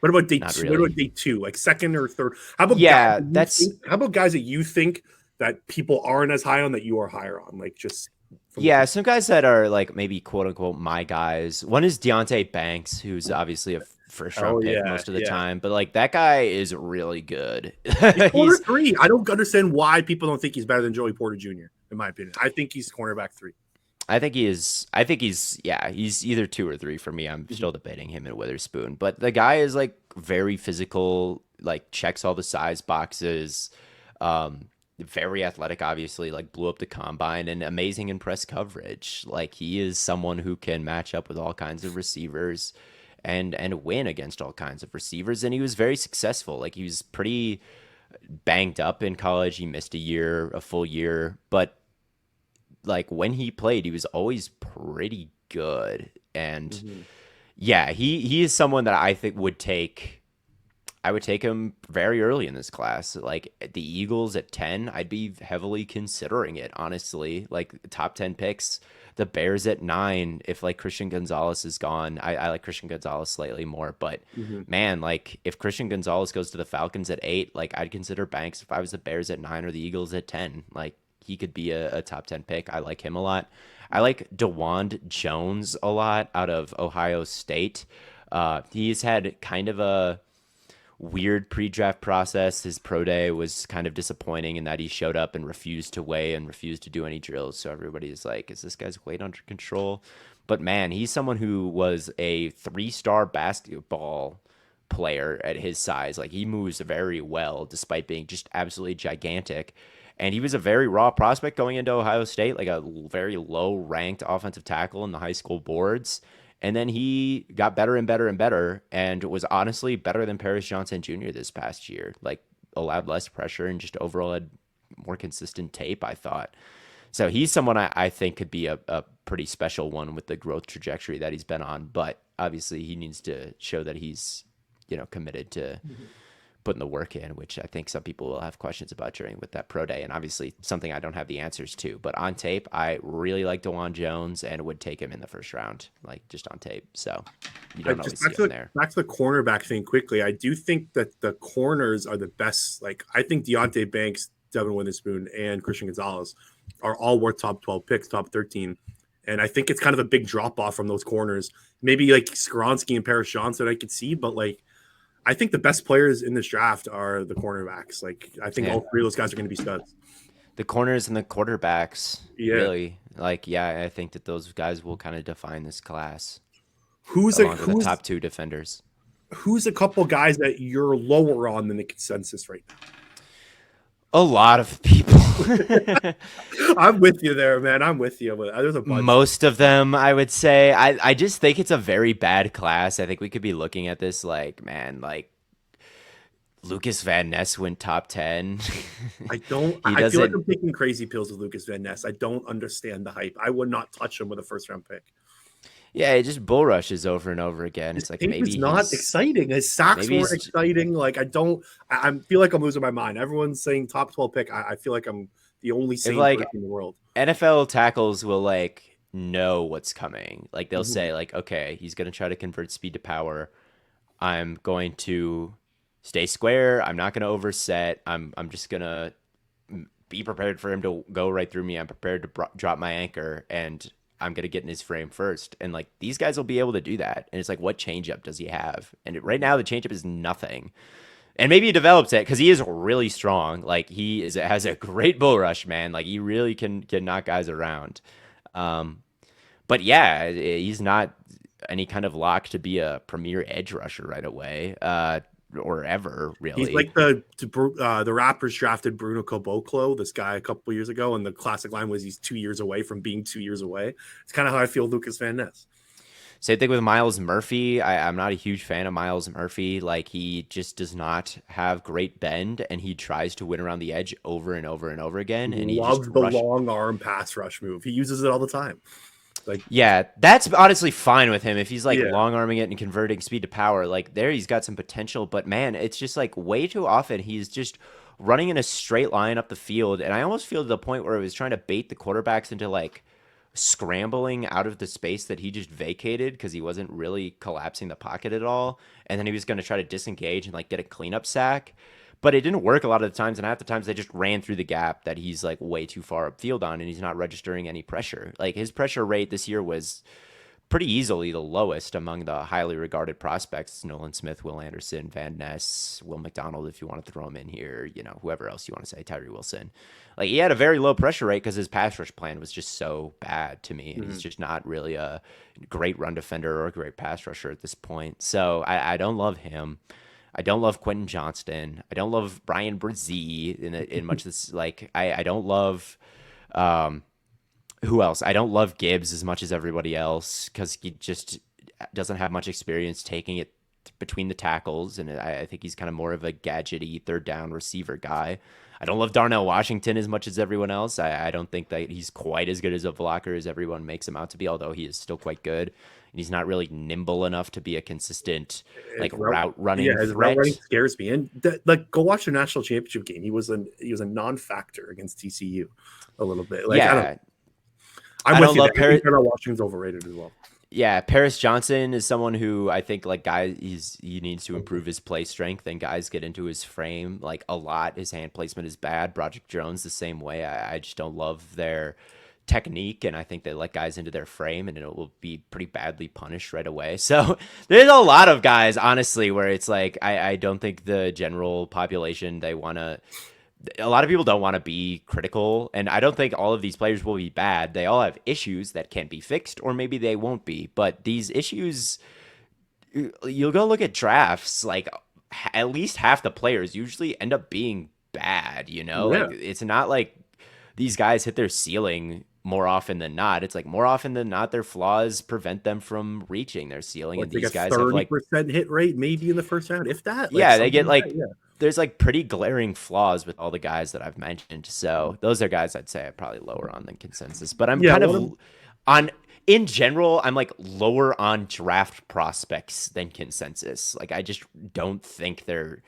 What about day Not two? What really. about day two? Like second or third? How about guys Yeah, that you that's think? How about guys that you think that people aren't as high on that you are higher on? Like just from yeah, some guys that are like maybe quote unquote my guys. One is Deontay Banks, who's obviously a first round oh pick yeah, most of the yeah. time, but like that guy is really good. He's corner He's three. I don't understand why people don't think he's better than Joey Porter Jr. In my opinion, I think he's cornerback three. I think he is. I think yeah, he's either 2 or 3 for me. I'm Mhm. still debating him and Witherspoon, but the guy is like very physical, like checks all the size boxes. Very athletic, obviously, like blew up the combine and amazing in press coverage. Like he is someone who can match up with all kinds of receivers and win against all kinds of receivers. And he was very successful. Like he was pretty banged up in college. He missed a full year, but like when he played, he was always pretty good. And Mhm. yeah, he is someone that I think I would take him very early in this class. Like the Eagles at 10, I'd be heavily considering it, honestly. Like top 10 picks. The Bears at 9, if like Christian Gonzalez is gone. I like Christian Gonzalez slightly more, but Mhm. man, like if Christian Gonzalez goes to the Falcons at 8, like I'd consider Banks if I was the Bears at 9 or the Eagles at 10. Like he could be a top 10 pick. I like him a lot. I like DeWand Jones a lot out of Ohio State. He's had kind of a weird pre-draft process. His pro day was kind of disappointing in that he showed up and refused to weigh and refused to do any drills. So everybody's like, is this guy's weight under control? But man, he's someone who was a 3-star basketball player at his size. Like he moves very well despite being just absolutely gigantic. And he was a very raw prospect going into Ohio State, like a very low ranked offensive tackle in the high school boards. And then he got better and better and better and was honestly better than Paris Johnson Jr. this past year. Like allowed less pressure and just overall had more consistent tape, I thought. So he's someone I think could be a pretty special one with the growth trajectory that he's been on. But obviously he needs to show that he's, committed to Mhm. putting the work in, which I think some people will have questions about during with that pro day, and obviously something I don't have the answers to. But on tape, I really like DeWan Jones and would take him in the first round, like just on tape. So you I don't just always see him there. back to the cornerback thing quickly. I do think that the corners are the best. Like I think Deontay Banks, Devin Witherspoon, and Christian Gonzalez are all worth top 12 picks, top 13. And I think it's kind of a big drop off from those corners. Maybe like Skoronsky and Paris Johnson I could see, but like I think the best players in this draft are the cornerbacks. Like I think Yeah, all three of those guys are going to be studs. the corners and the quarterbacks, Yeah. really. Like, yeah, I think that those guys will kind of define this class Who's a along with the who's top 2 defenders. who's a couple guys that you're lower on than the consensus right A lot of people. now? I'm with you there, man. I'm with you. But there's a bunch. Most of them, I would say. I just think it's a very bad class. I think we could be looking at this like, man, like Lucas Van Ness went top 10. I don't. He I feel like doesn't. I'm taking crazy pills with Lucas Van Ness. I don't understand the hype. I would not touch him with a first round pick. Yeah, he just bull rushes over and over again. His It's like tape is maybe not exciting. His sacks weren't he's exciting. Like I don't. I feel like I'm losing my mind. Everyone's saying top 12 pick. I feel like I'm the only if sane like person in the world. NFL tackles will like know what's coming. Like they'll Mhm. say like, okay, he's gonna try to convert speed to power. I'm going to stay square. I'm not gonna overset. I'm just gonna be prepared for him to go right through me. I'm prepared to drop my anchor, and I'm gonna get in his frame first. And like these guys will be able to do that. And it's like, what changeup does he have? And right now the changeup is nothing. And maybe he develops it because he is really strong. Like he is has a great bull rush, man. Like he really can knock guys around. Um, but yeah, he's not any kind of lock to be a premier edge rusher right away, or ever He's really. like the Raptors drafted Bruno Caboclo, this guy a couple years ago, and the classic line was he's 2 years away from being 2 years away. It's kind of how I feel Lucas Van Ness. Same thing with Miles Murphy. I'm not a huge fan of Miles Murphy. Like he just does not have great bend, and he tries to win around the edge over and over and over again, and he just Loves the rush. long arm pass rush move. He uses it all the time. Like Yeah, that's honestly fine with him if he's like yeah, long arming it and converting speed to power. Like there, he's got some potential, but man, it's just like way too often he's just running in a straight line up the field, and I almost feel to the point where he was trying to bait the quarterbacks into like scrambling out of the space that he just vacated because he wasn't really collapsing the pocket at all. And then he was going to try to disengage and like get a cleanup sack. But it didn't work a lot of the times. And half the times they just ran through the gap that he's like way too far upfield on, and he's not registering any pressure. Like his pressure rate this year was pretty easily the lowest among the highly regarded prospects. Nolan Smith, Will Anderson, Van Ness, Will McDonald, if you want to throw him in here, whoever else you want to say, Tyree Wilson. Like he had a very low pressure rate because his pass rush plan was just so bad to me. And he's just not really a great run defender or a great pass rusher at this point. So I don't love him. I don't love Quentin Johnston. I don't love Brian Brzee in much of this. Like I don't love who else? I don't love Gibbs as much as everybody else because he just doesn't have much experience taking it between the tackles, and I think he's kind of more of a gadgety third down receiver guy. I don't love Darnell Washington as much as everyone else. I don't think that he's quite as good as a blocker as everyone makes him out to be, although he is still quite good. And he's not really nimble enough to be a consistent route running his threat. Route running scares me. And go watch the national championship game. He was a non-factor against TCU a little bit. Like, yeah. I'm with you. I think Darnell Washington's overrated as well. Yeah, Paris Johnson is someone who I think like he needs to improve his play strength, and guys get into his frame like a lot. His hand placement is bad. Broderick Jones the same way. I just don't love their technique, and I think they let guys into their frame and it will be pretty badly punished right away. So there's a lot of guys, honestly, where it's like I don't think the general population a lot of people don't want to be critical, and I don't think all of these players will be bad. They all have issues that can be fixed, or maybe they won't be. But these issues, you'll go look at drafts, like at least half the players usually end up being bad, Yeah. Like it's not like these guys hit their ceiling more often than not. It's like more often than not, their flaws prevent them from reaching their ceiling. And these guys have like 30% hit rate, maybe in the first round, if that. Yeah, they get like there's like pretty glaring flaws with all the guys that I've mentioned. So those are guys I'd say I'm probably lower on than consensus. But I'm in general, I'm like lower on draft prospects than consensus. Like I just don't think they're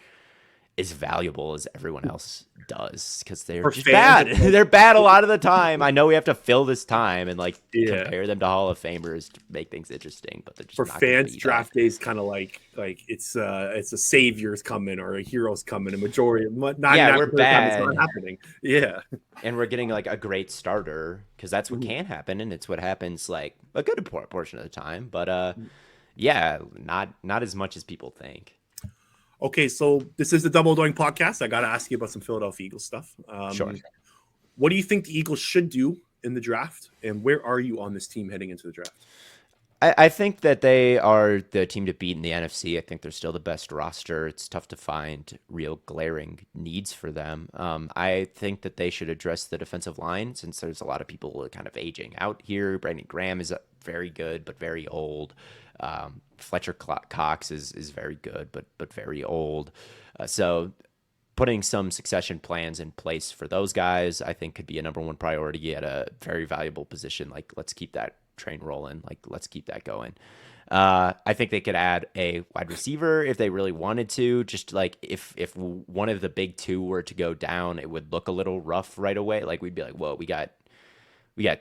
as valuable as everyone else does because they're just bad. They're bad a lot of the time. I know we have to fill this time and like compare them to Hall of Famers to make things interesting, but they're just for fans. Draft day is kind of like it's a savior's coming or a hero's coming. A majority, we're bad. It's not happening. Yeah, and we're getting like a great starter because that's what can happen, and it's what happens like a good portion of the time. But not as much as people think. Okay, so this is the Double Doing podcast. I got to ask you about some Philadelphia Eagles stuff. Sure. What do you think the Eagles should do in the draft, and where are you on this team heading into the draft? I think that they are the team to beat in the NFC. I think they're still the best roster. It's tough to find real glaring needs for them. I think that they should address the defensive line since there's a lot of people kind of aging out here. Brandon Graham is very good, but very old. Fletcher Cox is very good, but very old. So putting some succession plans in place for those guys, I think could be a number one priority at a very valuable position. Like, let's keep that train rolling. Like, let's keep that going. I think they could add a wide receiver if they really wanted to. Just like if one of the big two were to go down, it would look a little rough right away. Like we'd be like, whoa, we got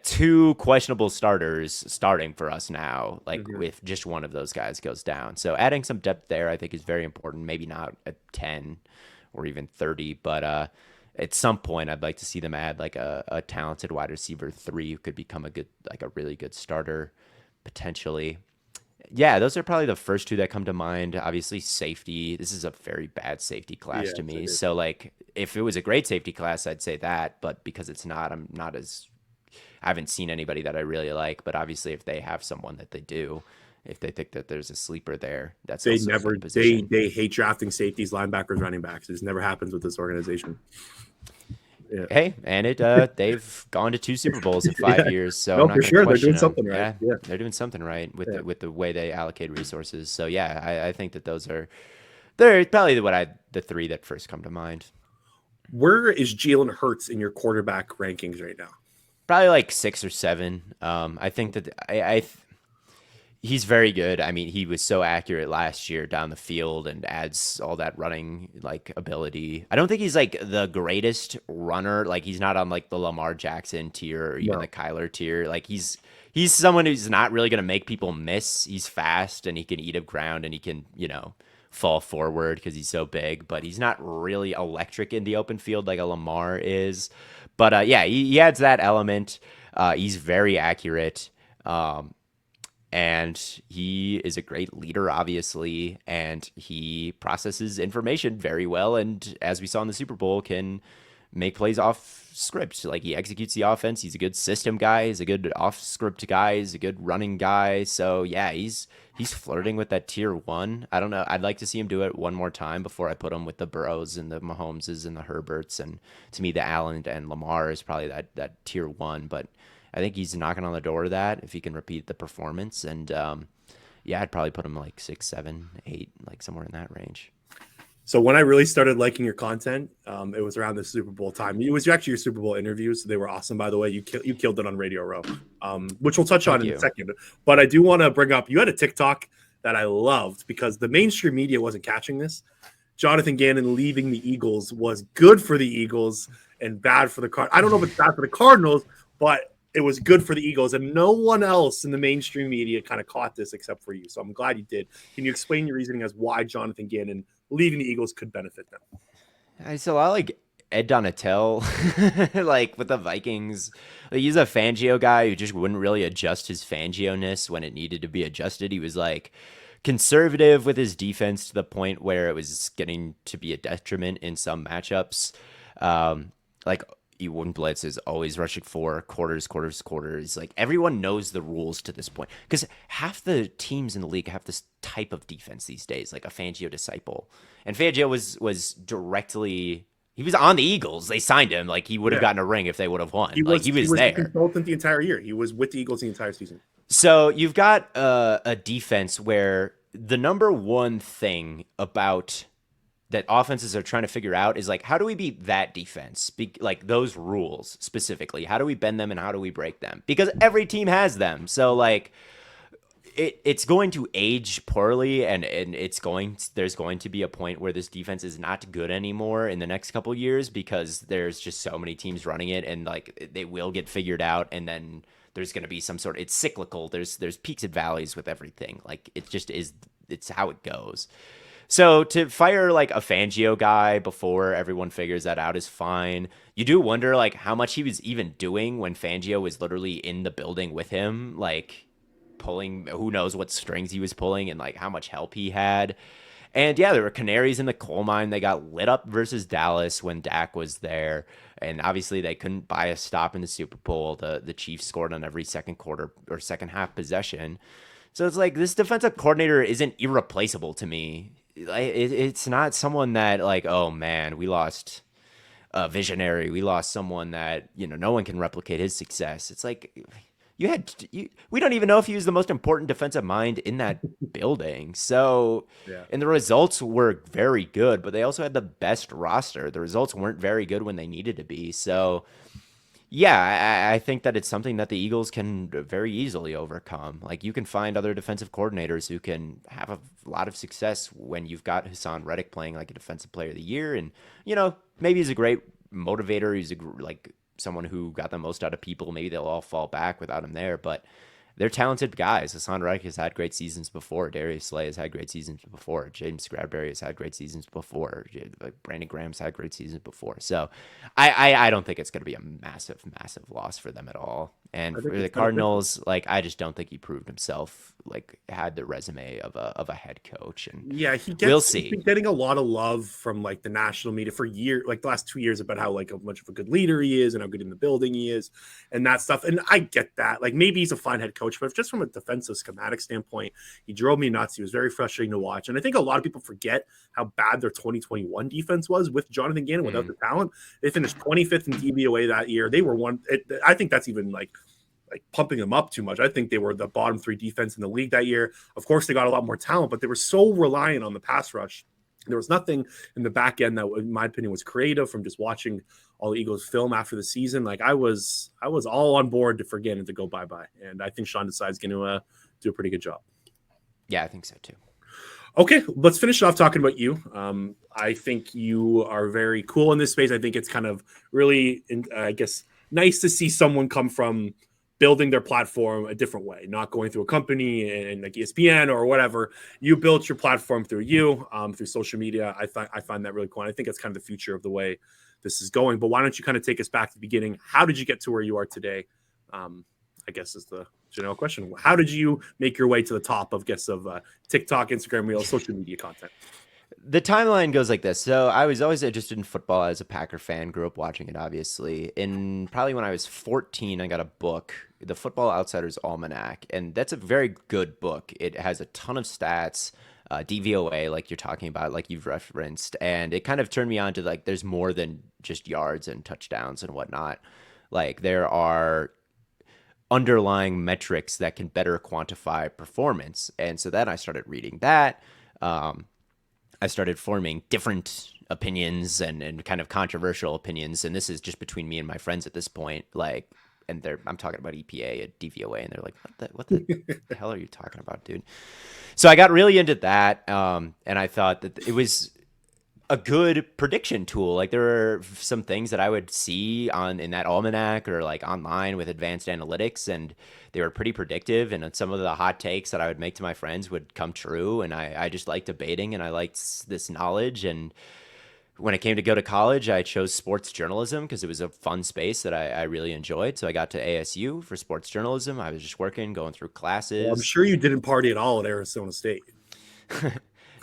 two questionable starters starting for us now, like if just one of those guys goes down. So adding some depth there, I think, is very important. Maybe not at 10 or even 30, but at some point I'd like to see them add like a talented wide receiver 3 who could become a really good starter potentially. Yeah, those are probably the first two that come to mind. Obviously, safety. This is a very bad safety class to me. So like if it was a great safety class, I'd say that, but because it's not, I haven't seen anybody that I really like, but obviously if they have someone that they do, if they think that there's a sleeper there, that's they hate drafting safeties, linebackers, running backs. It just never happens with this organization. Yeah. Hey, and they've gone to 2 Super Bowls in 5 years, so I'm not for sure they're doing them. something right. Yeah, they're doing something right with the way they allocate resources. So yeah, I think that they're probably the 3 that first come to mind. Where is Jalen Hurts in your quarterback rankings right now? Probably like 6 or 7. I think that He's very good. I mean, he was so accurate last year down the field and adds all that running like ability. I don't think he's like the greatest runner. Like he's not on like the Lamar Jackson tier or even the No. Kyler tier. Like he's someone who's not really going to make people miss. He's fast and he can eat up ground and he can, fall forward because he's so big, but he's not really electric in the open field like a Lamar is. But yeah, he adds that element. He's very accurate. And he is a great leader, obviously, and he processes information very well. And as we saw in the Super Bowl, can make plays off script. Like he executes the offense. He's a good system guy. He's a good off script guy. He's a good running guy. So yeah, he's flirting with that tier one. I don't know. I'd like to see him do it one more time before I put him with the Burrows and the Mahomeses and the Herberts. And to me, the Allen and Lamar is probably that tier one. But I think he's knocking on the door of that if he can repeat the performance. And yeah, I'd probably put him like 6, 7, 8, like somewhere in that range. So when I really started liking your content, it was around the Super Bowl time. It was actually your Super Bowl interviews. They were awesome, by the way. You killed it on Radio Row, which we'll touch on in a second. But I do want to bring up, you had a TikTok that I loved because the mainstream media wasn't catching this. Jonathan Gannon leaving the Eagles was good for the Eagles and bad for the Cardinals. I don't know if it's bad for the Cardinals, but it was good for the Eagles, and no one else in the mainstream media kind of caught this except for you. So I'm glad you did. Can you explain your reasoning as why Jonathan Gannon leaving the Eagles could benefit them? It's a lot like Ed Donatel, like with the Vikings. Like, he's a Fangio guy who just wouldn't really adjust his Fangio-ness when it needed to be adjusted. He was like conservative with his defense to the point where it was getting to be a detriment in some matchups. Like he wouldn't blitz, is always rushing for quarters. Like everyone knows the rules to this point because half the teams in the league have this type of defense these days, like a Fangio disciple. And Fangio was directly, he was on the Eagles. They signed him. Like he would have gotten a ring if they would have won. He was there. The consultant the entire year. He was with the Eagles the entire season. So you've got a defense where the number one thing about that offenses are trying to figure out is like, how do we beat that defense? Like those rules specifically, how do we bend them and how do we break them? Because every team has them. So like it's going to age poorly and there's going to be a point where this defense is not good anymore in the next couple of years because there's just so many teams running it and like they will get figured out. And then there's going to be some sort, it's cyclical. There's peaks and valleys with everything. Like it just is, it's how it goes. So to fire like a Fangio guy before everyone figures that out is fine. You do wonder like how much he was even doing when Fangio was literally in the building with him, like pulling, who knows what strings he was pulling and like how much help he had. And yeah, there were canaries in the coal mine. They got lit up versus Dallas when Dak was there. And obviously they couldn't buy a stop in the Super Bowl. The Chiefs scored on every second quarter or second half possession. So it's like this defensive coordinator isn't irreplaceable to me. It's not someone that like, oh man, we lost a visionary. We lost someone that, no one can replicate his success. It's like we don't even know if he was the most important defensive mind in that building. So, yeah. And the results were very good, but they also had the best roster. The results weren't very good when they needed to be. So, yeah, I think that it's something that the Eagles can very easily overcome. Like you can find other defensive coordinators who can have a lot of success when you've got Hassan Reddick playing like a defensive player of the year. And, maybe he's a great motivator. He's like someone who got the most out of people. Maybe they'll all fall back without him there, but they're talented guys. Hassan Reddick has had great seasons before. Darius Slay has had great seasons before. James Bradbury has had great seasons before. Brandon Graham's had great seasons before. So I don't think it's going to be a massive, massive loss for them at all. And for the Cardinals, like I just don't think he proved himself, like had the resume of a head coach. And yeah, we'll see. He's been getting a lot of love from like the national media for years, like the last 2 years, about how like much of a good leader he is and how good in the building he is and that stuff. And I get that. Like maybe he's a fine head coach, but just from a defensive schematic standpoint, he drove me nuts. He was very frustrating to watch. And I think a lot of people forget how bad their 2021 defense was with Jonathan Gannon without the talent. They finished 25th in DVOA that year. They were I think that's even like pumping them up too much. I think they were the bottom 3 defense in the league that year. Of course, they got a lot more talent, but they were so reliant on the pass rush. There was nothing in the back end that, in my opinion, was creative from just watching all the Eagles film after the season. Like I was all on board for Gannon to go bye-bye. And I think Sean Desai is going to do a pretty good job. Yeah, I think so too. Okay, let's finish off talking about you. I think you are very cool in this space. I think it's kind of really, I guess, nice to see someone come from building their platform a different way, not going through a company and like ESPN or whatever. You built your platform through through social media. I find that really cool. And I think it's kind of the future of the way this is going. But why don't you kind of take us back to the beginning? How did you get to where you are today? I guess is the general question. How did you make your way to the top of TikTok, Instagram Reels, social media content? The timeline goes like this. So I was always interested in football as a Packer fan, grew up watching it, obviously. And probably when I was 14, I got a book, the Football Outsiders Almanac. And that's a very good book. It has a ton of stats, DVOA, like you're talking about, like you've referenced. And it kind of turned me on to like, there's more than just yards and touchdowns and whatnot. Like there are underlying metrics that can better quantify performance. And so then I started reading that. I started forming different opinions and kind of controversial opinions. And this is just between me and my friends at this point. Like, and I'm talking about EPA and DVOA, and they're like, what the hell are you talking about, dude? So I got really into that. And I thought that it was a good prediction tool. Like there are some things that I would see in that almanac or like online with advanced analytics, and they were pretty predictive. And some of the hot takes that I would make to my friends would come true. And I just liked debating, and I liked this knowledge. And when it came to go to college, I chose sports journalism because it was a fun space that I really enjoyed. So I got to ASU for sports journalism. I was just working, going through classes. Well, I'm sure you didn't party at all at Arizona State.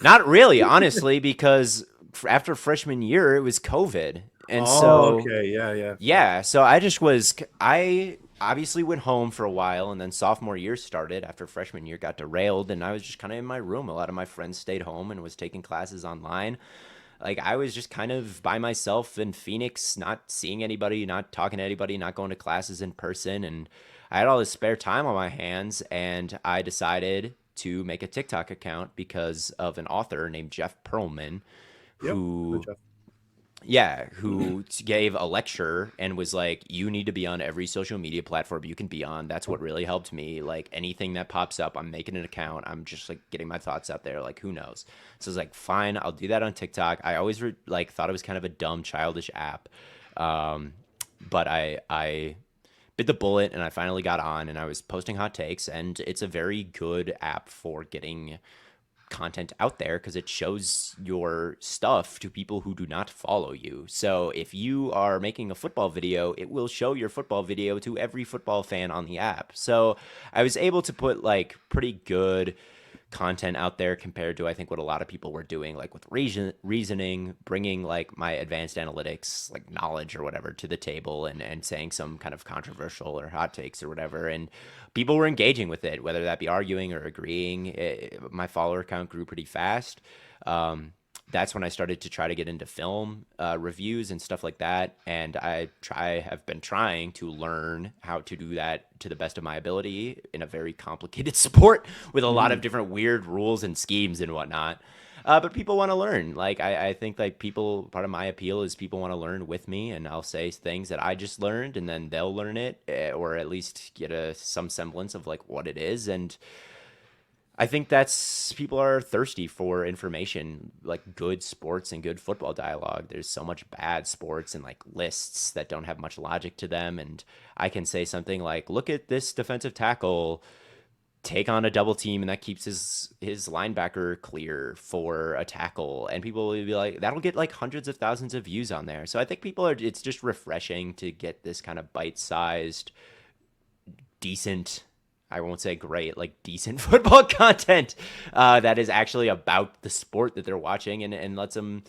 Not really, honestly, because after freshman year, it was COVID. And so, okay. Yeah. So I obviously went home for a while, and then sophomore year started after freshman year got derailed, and I was just kind of in my room. A lot of my friends stayed home and was taking classes online. Like I was just kind of by myself in Phoenix, not seeing anybody, not talking to anybody, not going to classes in person. And I had all this spare time on my hands, and I decided to make a TikTok account because of an author named Jeff Pearlman who gave a lecture and was like, you need to be on every social media platform you can be on. That's what really helped me. Like anything that pops up, I'm making an account. I'm just like getting my thoughts out there. Like who knows? So I was like, fine, I'll do that on TikTok. I always thought it was kind of a dumb, childish app. But I bit the bullet and I finally got on, and I was posting hot takes, and it's a very good app for getting content out there because it shows your stuff to people who do not follow you. So if you are making a football video, it will show your football video to every football fan on the app. So I was able to put like pretty good content out there compared to I think what a lot of people were doing, like with reasoning, bringing like my advanced analytics like knowledge or whatever to the table, and saying some kind of controversial or hot takes or whatever. And people were engaging with it, whether that be arguing or agreeing. My follower count grew pretty fast. That's when I started to try to get into film reviews and stuff like that. And have been trying to learn how to do that to the best of my ability in a very complicated sport with a lot of different weird rules and schemes and whatnot. But people want to learn. Like I think like part of my appeal is people want to learn with me, and I'll say things that I just learned, and then they'll learn it, or at least get some semblance of like what it is. And I think people are thirsty for information, like good sports and good football dialogue. There's so much bad sports and like lists that don't have much logic to them. And I can say something like, look at this defensive tackle take on a double team, and that keeps his linebacker clear for a tackle. And people will be like, that'll get like hundreds of thousands of views on there. So I think it's just refreshing to get this kind of bite-sized, decent, I won't say great, like decent football content that is actually about the sport that they're watching, and lets them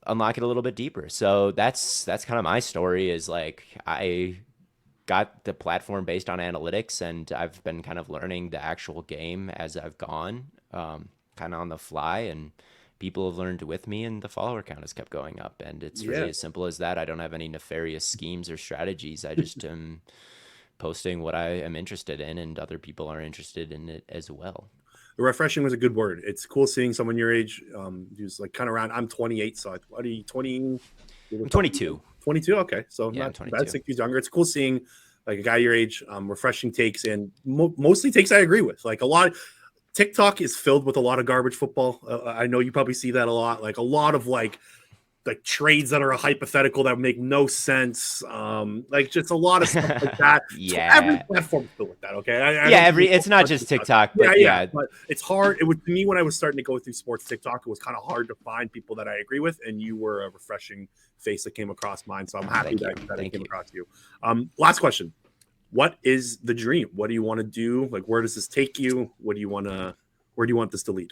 unlock it a little bit deeper. So that's kind of my story, is like I got the platform based on analytics, and I've been kind of learning the actual game as I've gone, kind of on the fly, and people have learned with me, and the follower count has kept going up. And it's really as simple as that. I don't have any nefarious schemes or strategies. I just am posting what I am interested in, and other people are interested in it as well. Refreshing was a good word. It's cool seeing someone your age who's like kind of around. I'm 28, so what are you, 20? I'm 22. 22, okay. So yeah, not bad, 6 years younger. It's cool seeing like a guy your age, refreshing takes, and mostly takes I agree with. Like a lot, TikTok is filled with a lot of garbage football. I know you probably see that a lot. Like a lot of like trades that are a hypothetical that make no sense. Like just a lot of stuff like that. So every Yeah. platform's filled with that. Okay. It's not just TikTok, but yeah. But it's hard. It was to me when I was starting to go through sports TikTok, it was kind of hard to find people that I agree with. And you were a refreshing face that came across mine. So I'm happy that it came across you. Last question. What is the dream? What do you want to do? Like, where does this take you? Where do you want this to lead?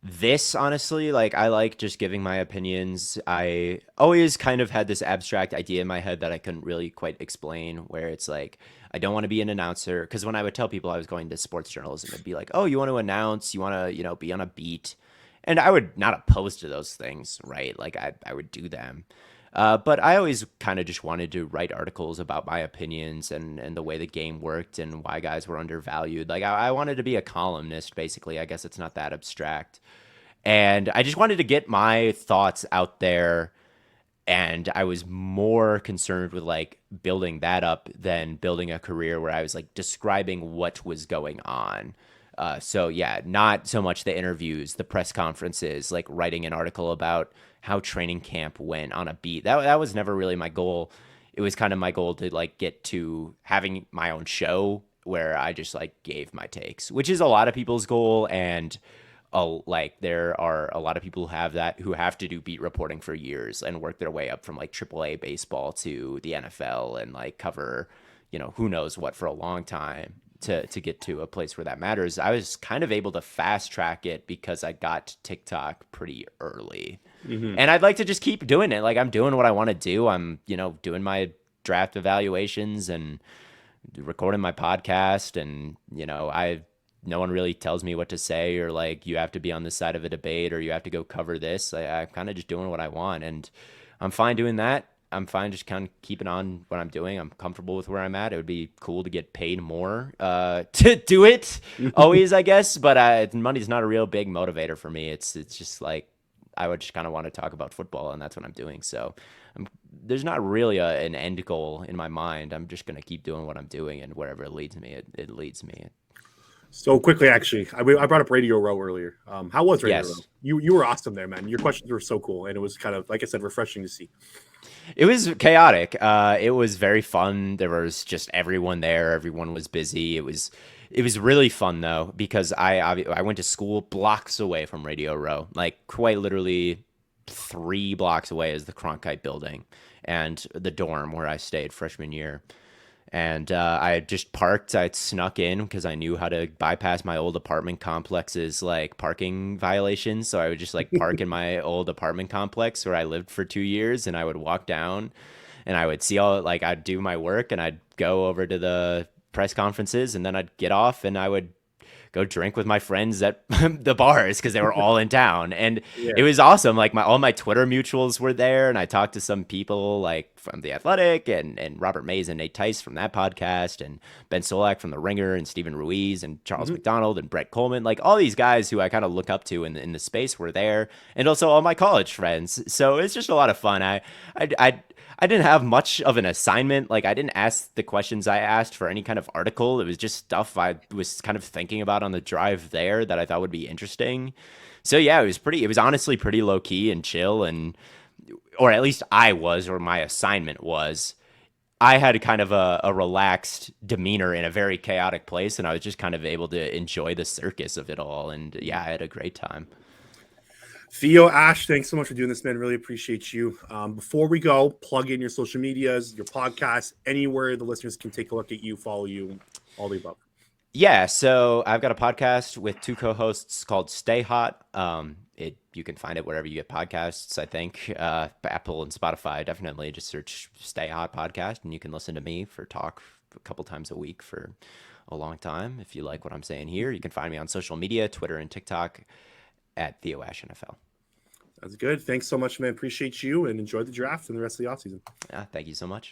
This, honestly, like, I like just giving my opinions. I always kind of had this abstract idea in my head that I couldn't really quite explain, where it's like, I don't want to be an announcer. Because when I would tell people I was going to sports journalism, it'd be like, oh, you want to announce? You want to, be on a beat? And I would not oppose to those things, right? Like, I would do them. But I always kind of just wanted to write articles about my opinions and the way the game worked and why guys were undervalued. Like, I wanted to be a columnist, basically. I guess it's not that abstract. And I just wanted to get my thoughts out there. And I was more concerned with like building that up than building a career where I was like describing what was going on. So yeah, not so much the interviews, the press conferences, like writing an article about how training camp went on a beat. That was never really my goal. It was kind of my goal to like get to having my own show where I just like gave my takes, which is a lot of people's goal. And like there are a lot of people who have to do beat reporting for years and work their way up from like AAA baseball to the NFL and like cover, who knows what for a long time to get to a place where that matters. I was kind of able to fast track it because I got to TikTok pretty early. Mm-hmm. And I'd like to just keep doing it. Like I'm doing what I want to do. I'm, doing my draft evaluations and recording my podcast. And, no one really tells me what to say or like, you have to be on this side of a debate or you have to go cover this. I'm kind of just doing what I want and I'm fine doing that. I'm fine just kind of keeping on what I'm doing. I'm comfortable with where I'm at. It would be cool to get paid more to do it always, I guess. But money's not a real big motivator for me. It's just like I would just kind of want to talk about football, and that's what I'm doing. So there's not really an end goal in my mind. I'm just going to keep doing what I'm doing, and wherever it leads me, it leads me. So quickly, actually, I brought up Radio Row earlier. How was Radio Row? You were awesome there, man. Your questions were so cool, and it was kind of, like I said, refreshing to see. It was chaotic. It was very fun. There was just everyone there. Everyone was busy. It was really fun though because I went to school blocks away from Radio Row, like quite literally 3 blocks away is the Cronkite building and the dorm where I stayed freshman year. And I had just parked. I'd snuck in because I knew how to bypass my old apartment complex's like parking violations. So I would just like park in my old apartment complex where I lived for 2 years, and I would walk down, and I would see I'd do my work, and I'd go over to the press conferences, and then I'd get off, and I would go drink with my friends at the bars because they were all in town. And It was awesome. Like all my Twitter mutuals were there, and I talked to some people like from The Athletic and Robert Mays and Nate Tice from that podcast, and Ben Solak from The Ringer, and Stephen Ruiz and Charles McDonald and Brett Coleman. Like all these guys who I kind of look up to in the space were there, and also all my college friends. So it's just a lot of fun. I didn't have much of an assignment. Like I didn't ask the questions I asked for any kind of article. It was just stuff I was kind of thinking about on the drive there that I thought would be interesting. So yeah, it was honestly pretty low key and chill, or at least or my assignment was. I had kind of a relaxed demeanor in a very chaotic place, and I was just kind of able to enjoy the circus of it all. And yeah, I had a great time. Theo Ash, thanks so much for doing this, man. Really appreciate you. Before we go, plug in your social medias, your podcast, anywhere the listeners can take a look at you, follow you, all the above. Yeah, so I've got a podcast with 2 co-hosts called Stay Hot. You can find it wherever you get podcasts, I think. Apple and Spotify, definitely. Just search Stay Hot Podcast, and you can listen to me for talk a couple times a week for a long time. If you like what I'm saying here, you can find me on social media, Twitter and TikTok, at Theo Ash NFL. That's good. Thanks so much, man. Appreciate you, and enjoy the draft and the rest of the offseason. Thank you so much.